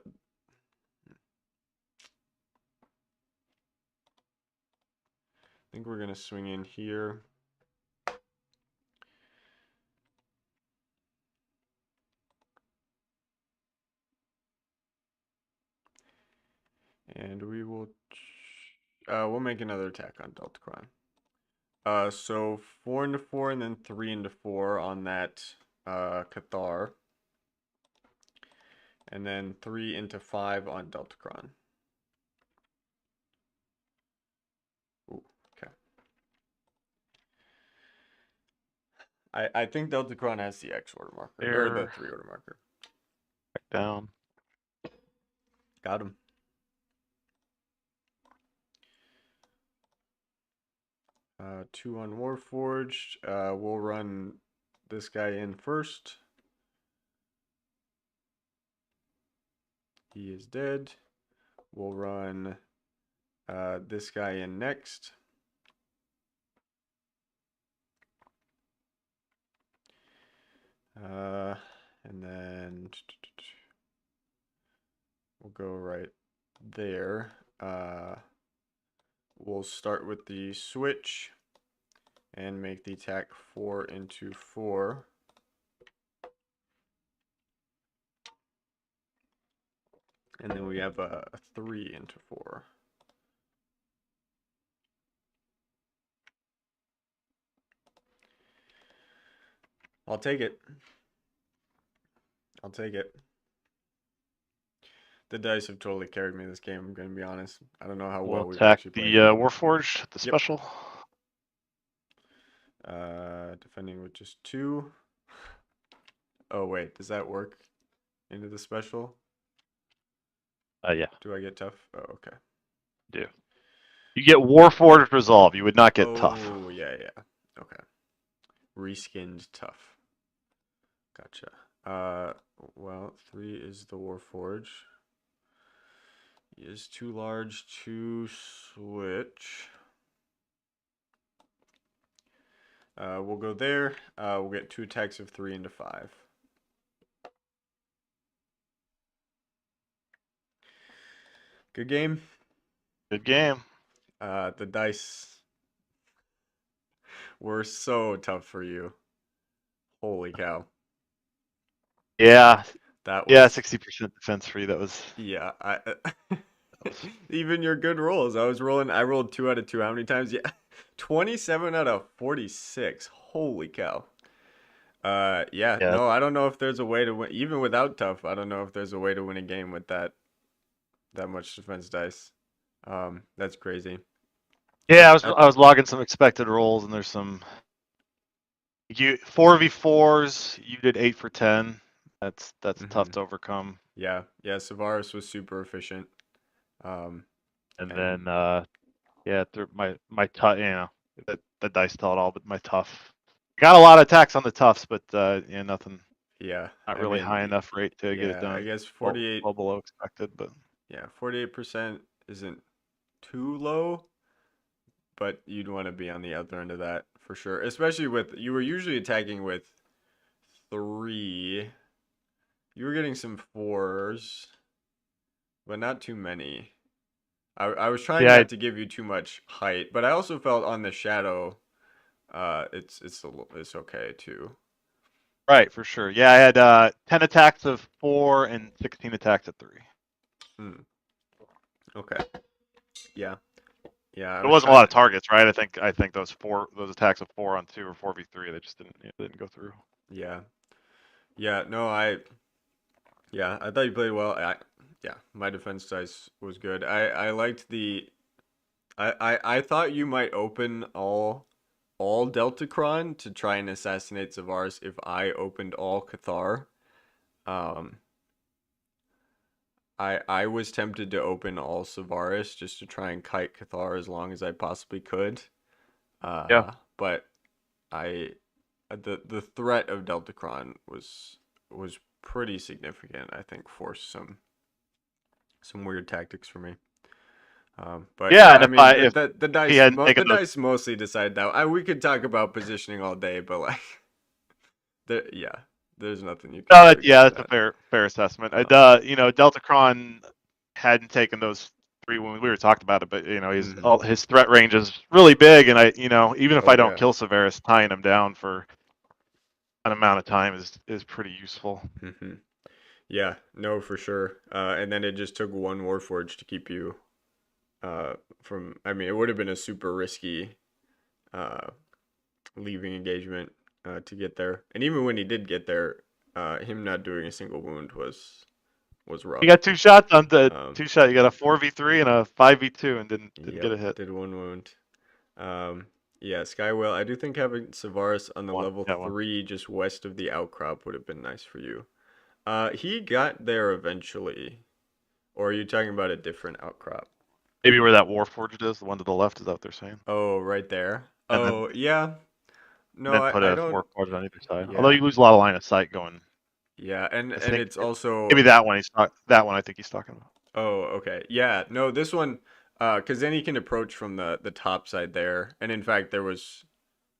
think we're gonna swing in here. And we will. We'll make another attack on Deltacron. So 4 into 4 and then 3 into 4 on that Cathar. And then 3 into 5 on Deltacron. Ooh, okay. I think Deltacron has the X order marker, or the 3 order marker. Back down. Got him. Two on Warforged. We'll run this guy in first. He is dead. We'll run this guy in next. And then we'll go right there. We'll start with the switch and make the attack 4 into 4. And then we have a 3 into 4. I'll take it. I'll take it. The dice have totally carried me this game, I'm going to be honest. I don't know how well We'll we've attack actually the played. Warforged, the Yep. special. Defending with just 2. Oh, wait. Does that work into the special? Yeah. Do I get tough? Oh, okay. Do. You get Warforged Resolve. You would not get tough. Oh, yeah. Okay. Reskinned tough. Gotcha. Well, 3 is the Warforge. He is too large to switch. We'll go there. We'll get 2 attacks of 3 into 5. Good game. Good game. The dice were so tough for you. Holy cow. Yeah. That Yeah, was 60% defense free. That was. yeah, That was even your good rolls. I rolled 2 out of 2 how many times? Yeah. 27 out of 46. Holy cow. Yeah, yeah. no, I don't know if there's a way to win even without tough. I don't know if there's a way to win a game with that much defense dice. That's crazy. Yeah, Uh, I was logging some expected rolls, and there's some. You 4v4s. You did 8 for 10. That's tough to overcome. Yeah, Savaris was super efficient. And And then yeah, through my tough, the dice tell it all, but my tough. Got a lot of attacks on the toughs, but nothing. yeah, Not I really mean, high enough rate to get it yeah, I done. guess Well 48, below expected, but yeah, 48% isn't too low, but you'd want to be on the other end of that for sure. Especially with you were usually attacking with 3. You were getting some 4s, but not too many. I was trying yeah, not to give you too much height, but I also felt on the shadow, it's okay too. right for sure. Yeah, I had 10 attacks of 4 and 16 attacks of 3. Hmm. Okay. Yeah, yeah. I It was wasn't a lot trying. of targets, right? I think those attacks of 4-on-2 or 4v3 they just didn't go through. Yeah, yeah. No, yeah. I thought you played well. Yeah, my defense dice was good. I liked the. I thought you might open all Deltacron to try and assassinate Zavars if I opened all Cathar. Um, I was tempted to open all Savaris just to try and kite Cathar as long as I possibly could. Yeah. But I the threat of Deltacron was pretty significant. I think forced some weird tactics for me. But Yeah, yeah, and I if mean I if the he dice hadn't taken the those. dice mostly decide that. We could talk about positioning all day, but like, yeah, there's nothing you can No, do yeah, against that's a that. fair assessment. Um, Deltacron hadn't taken those 3 wounds. We were talking about it, but mhm. his threat range is really big, and even if Oh I don't yeah. kill Severus, tying him down for an amount of time is pretty useful. Hmm. Yeah, no, for sure. And then it just took one Warforge to keep you from. I mean, it would have been a super risky uh, leaving engagement to get there. And even when he did get there, him not doing a single wound was You rough. got 2 shots on the Um, 2 shot. You got a 4v3 and a 5v2, and didn't get yep, a hit. did one wound. Yeah, Skywell. I do think having Savaris on the One, level yeah, one. 3 just west of the outcrop would have been nice for you. He got there eventually. Or are you talking about a different outcrop? Maybe where that Warforged is, the one to the left, is that what they're saying? Oh, right there. And then Oh, yeah. and No, then put I a don't. Warforged on either side. Although Yeah, you lose a lot of line of sight going. yeah, I and think it's also. maybe that one he's not. That one I think he's talking about. Oh, okay. Yeah, no, this one, because then he can approach from the top side there, and in fact, there was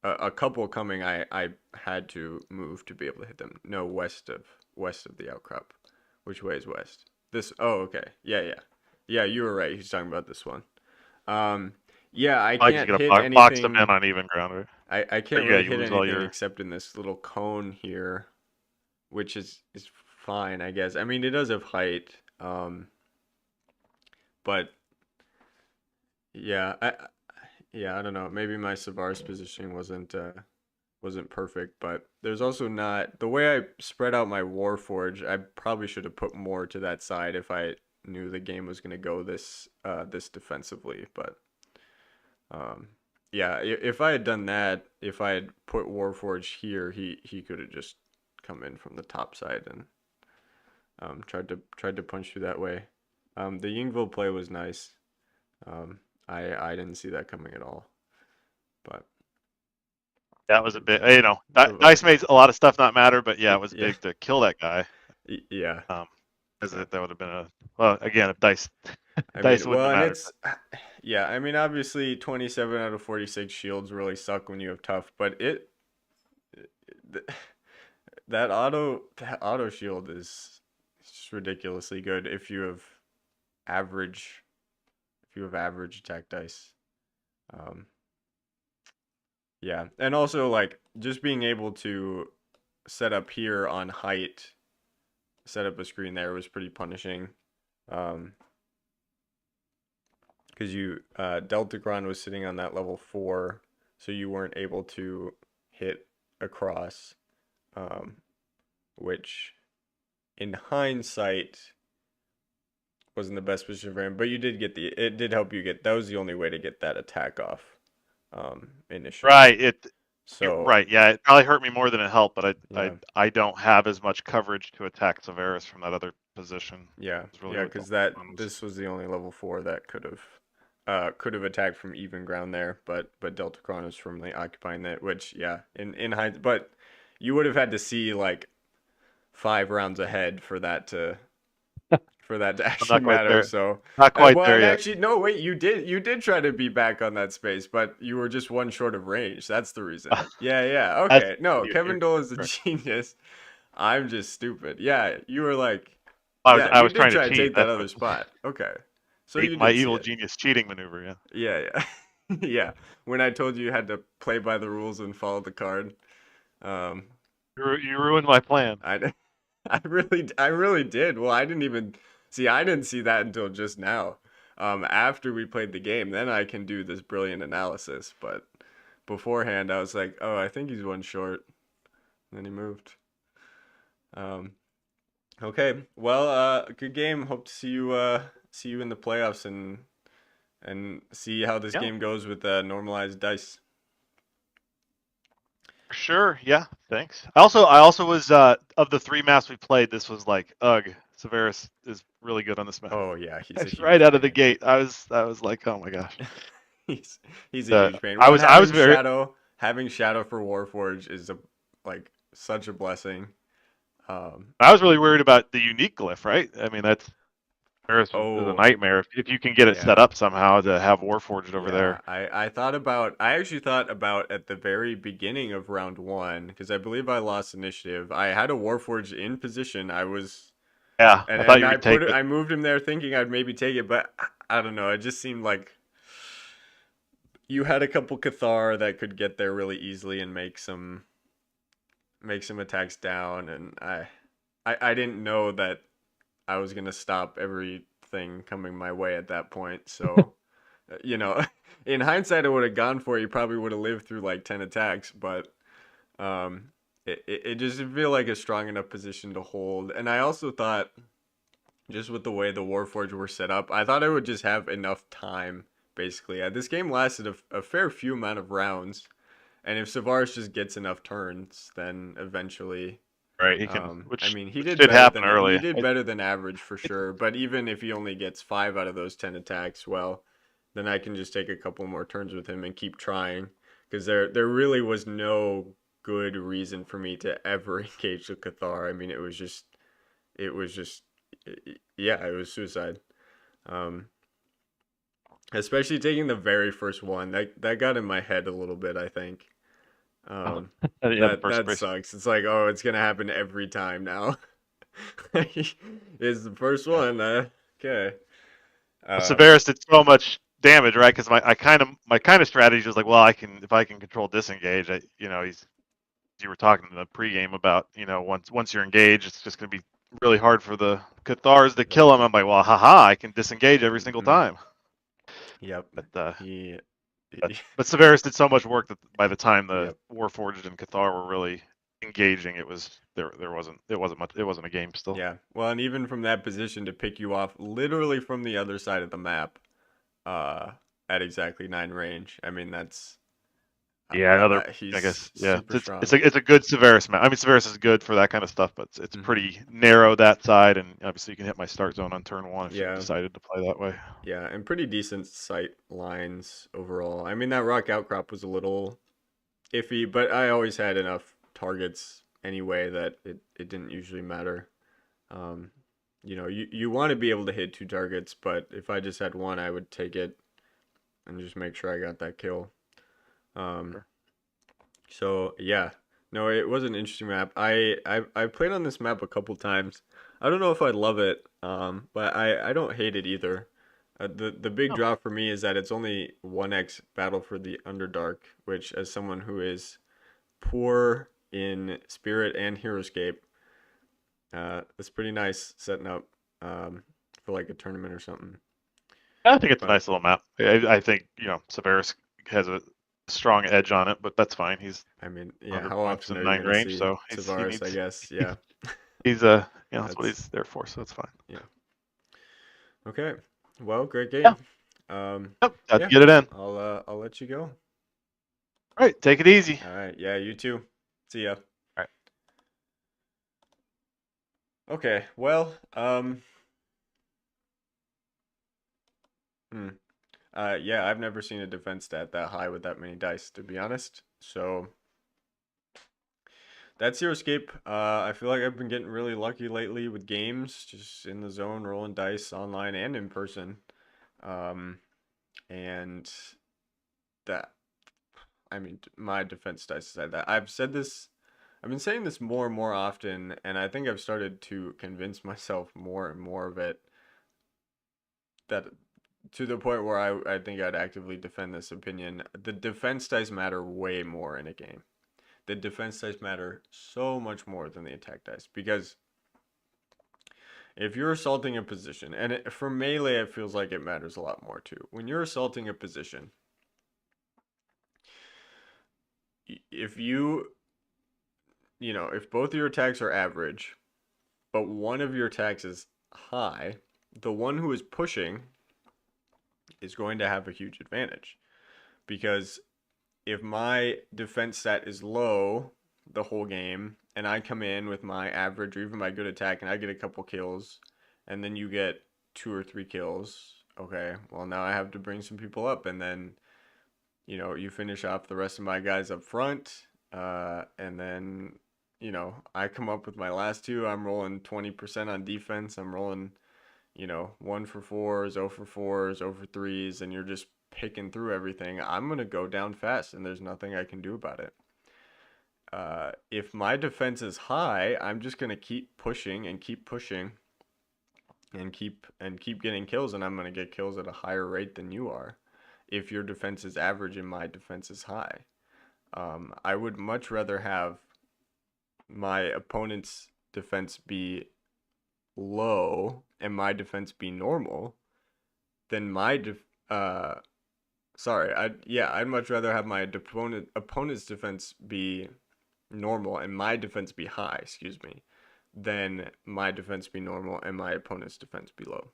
a couple coming. I had to move to be able to hit them. No, west of the outcrop. Which way is west? This. Oh, okay. Yeah, yeah, yeah. You were right. He's talking about this one. Um, yeah, I I like you can't get hit a box them in anything. on even ground, right? I But can't yeah, really you hit lose all anything your. except in this little cone here, which is fine, I guess. I mean, it does have height, but yeah, yeah, I don't know. Maybe my Savaris positioning wasn't perfect, but there's also not the way I spread out my Warforge. I probably should have put more to that side if I knew the game was going to go this defensively, but um, yeah, if I had done that, if I had put Warforged here, he could have just come in from the top side and tried to punch through that way. The Yingville play was nice. I didn't see that coming at all, but That was a bit. Zavar, Dice made a lot of stuff not matter, but yeah, it was yeah, big to kill that guy. yeah. Um, because So that would have been a well again if dice I dice mean, wouldn't well, have and mattered. it's yeah. I mean, obviously, 27 out of 46 shields really suck when you have tough, but th- that auto shield is just ridiculously good average if you have average attack dice. Um, yeah, and also like just being able to set up here on height, set up a screen there was pretty punishing. Um, because you Deltacron was sitting on that level 4, so you weren't able to hit across, um, which in hindsight wasn't the best position for him. But you did get it did help you get that was the only way to get that attack off initially. Right. You're So right. Yeah, it probably hurt me more than it helped, but yeah, I don't have as much coverage to attack Severus from that other position. yeah, Is really yeah, what because that was. this was the only level 4 that could have attacked from even ground there, but Deltacron is firmly occupying that, which yeah, in hindsight, but you would have had to see like 5 rounds ahead for that to I'm actually not quite matter. there. So, Not quite well, there and yet. actually, no, wait, you did try to be back on that space, but you were just one short of range. That's the reason. Yeah, yeah, That's okay. No, you're Kevin Dole is a correct. genius. I'm just stupid. Yeah, you were like, I was yeah, I you was did trying to try to cheat. take that That's other what spot. Okay, so you my did see evil it. genius cheating maneuver. Yeah. Yeah, yeah, yeah. When I told you had to play by the rules and follow the card, um, You ruined my plan. I, I really did. Well, I didn't even see. I didn't see that until just now. After we played the game, then I can do this brilliant analysis. But beforehand, I was like, oh, I think he's one short. And then he moved. Um, okay, well, good game. Hope to see you in the playoffs and see how this Yeah, game goes with normalized dice. for sure. Yeah, thanks. I also was of the three maps we played, this was like, ugh, Severus is really good on this map. Oh yeah, he's a Right huge out of the pain. gate, I was like, oh my gosh. He's a The huge pain. I One was I was very having shadow for Warforged is like such a blessing. Um, I was really worried about the unique glyph, right? I mean, that's Paris is a oh nightmare if you can get it set yeah, up somehow to have Warforged over yeah. there. I thought about. I actually thought about at the very beginning of round one because I believe I lost initiative. I had a Warforged in position. I was Yeah, I thought and you I would put take it. it. I moved him there thinking I'd maybe take it, but I don't know. It just seemed like you had a couple Cathar that could get there really easily and make some attacks down, and I didn't know that I was gonna stop everything coming my way at that point. So, you know, in hindsight, I would have gone for it. You probably would have lived through like 10 attacks, but um, it just didn't feel like a strong enough position to hold. And I also thought, just with the way the Warforged were set up, I thought I would just have enough time. Basically, this game lasted a fair few amount of rounds, and if Savaris just gets enough turns, then eventually Right, he can, I which mean, which did happen early. he did better than average for sure. But even if he only gets 5 out of those 10 attacks, well, then I can just take a couple more turns with him and keep trying because there really was no good reason for me to ever engage the Cathar. I mean, it was just yeah, it was suicide. Um, Especially taking the very first one that got in my head a little bit. I think um, Yeah, the first that person. sucks. It's like, oh, it's gonna happen every time now. Is the first one. Okay. Well, Um, Severus did so much damage, right? Because my kind of strategy was like, well, I can if I can control disengage. You were talking in the pregame about once you're engaged, it's just going to be really hard for the Cathars to yep. kill him. I'm like, well, haha, I can disengage every single Hmm. time. Yep. But He. but Severus did so much work that by the time the Yep. Warforged and Cathar were really engaging, it wasn't a game still. Yeah. Well, and even from that position to pick you off literally from the other side of the map, uh, at exactly 9 range. I mean, that's Yeah, another. I he's guess yeah. super It's strong. a good Severus map. I mean, Severus is good for that kind of stuff, but it's Hmm. pretty narrow that side, and obviously you can hit my start zone on turn one if you Yeah. decided to play that way. Yeah, and pretty decent sight lines overall. I mean, that rock outcrop was a little iffy, but I always had enough targets anyway that it didn't usually matter. Um, you want to be able to hit 2 targets, but if I just had one, I would take it and just make sure I got that kill. Um, Sure. so yeah, no, it was an interesting map. I played on this map a couple times. I don't know if I love it, but I don't hate it either. The big Oh, draw for me is that it's only 1x Battle for the Underdark, which as someone who is poor in Spirit and Heroscape, it's pretty nice setting up for like a tournament or something. I think it's a But nice little map. I think Severus has a strong edge on it, but that's fine. He's I mean, yeah, 100 how points often in are you 9 gonna range, see so he Tavares? I needs guess, yeah. he's that's what That's he's there for, so it's fine. yeah. Okay. Well, great Yeah. game. Um, Yep. Got to yeah, get it in. I'll let you go. All right. Take it easy. All right. Yeah, you too. See ya. All right. Okay. Well, hmm. Yeah, I've never seen a defense stat that high with that many dice, to be honest. So that's your escape. I feel like I've been getting really lucky lately with games, just in the zone, rolling dice online and in person. Um, and that, I mean, my defense dice said that. I've been saying this more and more often, and I think I've started to convince myself more and more of it that to the point where I think I'd actively defend this opinion. The defense dice matter way more in a game. The defense dice matter so much more than the attack dice because If you're assaulting a position, and for melee, it feels like it matters a lot more too. When you're assaulting a position, if if both of your attacks are average, but one of your attacks is high, the one who is pushing is going to have a huge advantage because if my defense stat is low the whole game and I come in with my average or even my good attack and I get a couple kills and then you get 2 or 3 kills, okay, well now I have to bring some people up and then you finish off the rest of my guys up front, and then I come up with my last two. I'm rolling 20% on defense. I'm rolling 1 for 4s, 0 for 4s, 0 for 3s, and you're just picking through everything. I'm gonna go down fast, and there's nothing I can do about it. If my defense is high, I'm just gonna keep pushing and keep pushing and keep getting kills, and I'm gonna get kills at a higher rate than you are. If your defense is average and my defense is high, I would much rather have my opponent's defense be low and my defense be normal than I'd much rather have my opponent's defense be normal and my defense be high, excuse me, than my defense be normal and my opponent's defense be low.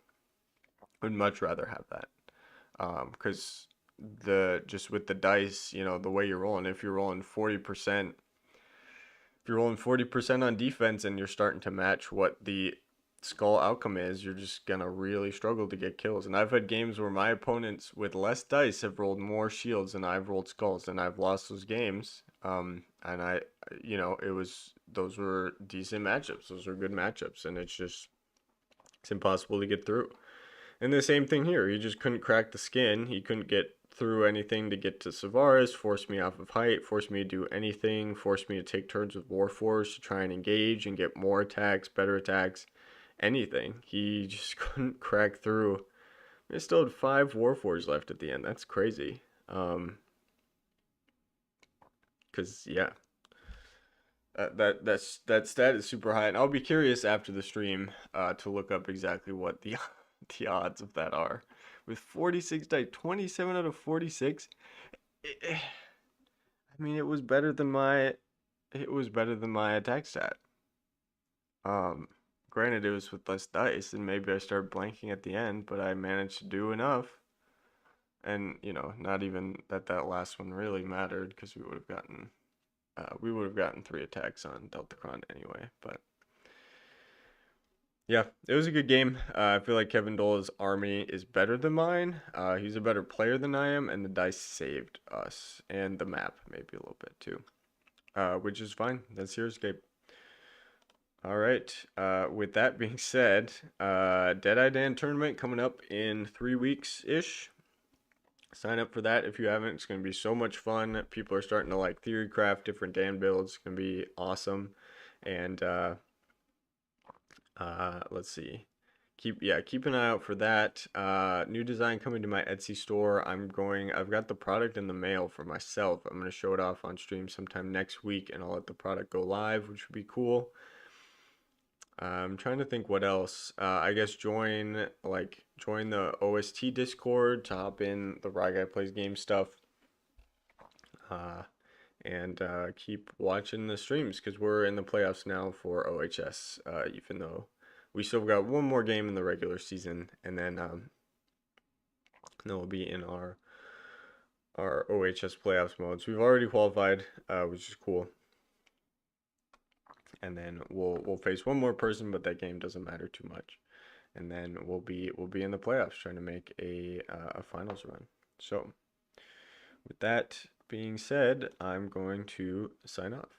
I'd much rather have that. Because the just with the dice, the way you're rolling, if you're rolling 40%, on defense and you're starting to match what the skull outcome is, you're just gonna really struggle to get kills. And I've had games where my opponents with less dice have rolled more shields than I've rolled skulls, and I've lost those games. And those were decent matchups. Those were good matchups, and it's impossible to get through. And the same thing here. He just couldn't crack the skin. He couldn't get through anything to get to Savaris, forced me off of height, forced me to do anything, forced me to take turns with Warforce to try and engage and get more attacks, better attacks, anything. He just couldn't crack through. I still had 5 Warforges left at the end. That's crazy. Cause yeah, that stat is super high, and I'll be curious after the stream to look up exactly what the the odds of that are. With 46 die, 27 out of 46. I mean, it was better than my attack stat. Um, Granted, it was with less dice, and maybe I started blanking at the end, but I managed to do enough. And not even that last one really mattered because we would have gotten 3 attacks on Deltacron anyway. But yeah, it was a good game. I feel like Kevindola's army is better than mine. He's a better player than I am, and the dice saved us and the map maybe a little bit too, which is fine. That's Heroscape. All right. With that being said, Deadeye Dan tournament coming up in 3 weeks ish. Sign up for that if you haven't. It's going to be so much fun. People are starting to like theory craft different Dan builds. It's going to be awesome. And let's see. Keep an eye out for that. New design coming to my Etsy store. I've got the product in the mail for myself. I'm going to show it off on stream sometime next week and I'll let the product go live, which would be cool. I'm trying to think what else. I guess join the OST Discord to hop in the Rye Guy Plays Game stuff. And keep watching the streams because we're in the playoffs now for OHS. Even though we still got one more game in the regular season, and then we'll be in our OHS playoffs modes. We've already qualified, which is cool. And then we'll face one more person, but that game doesn't matter too much. And then we'll be in the playoffs trying to make a finals run. So with that being said, I'm going to sign off.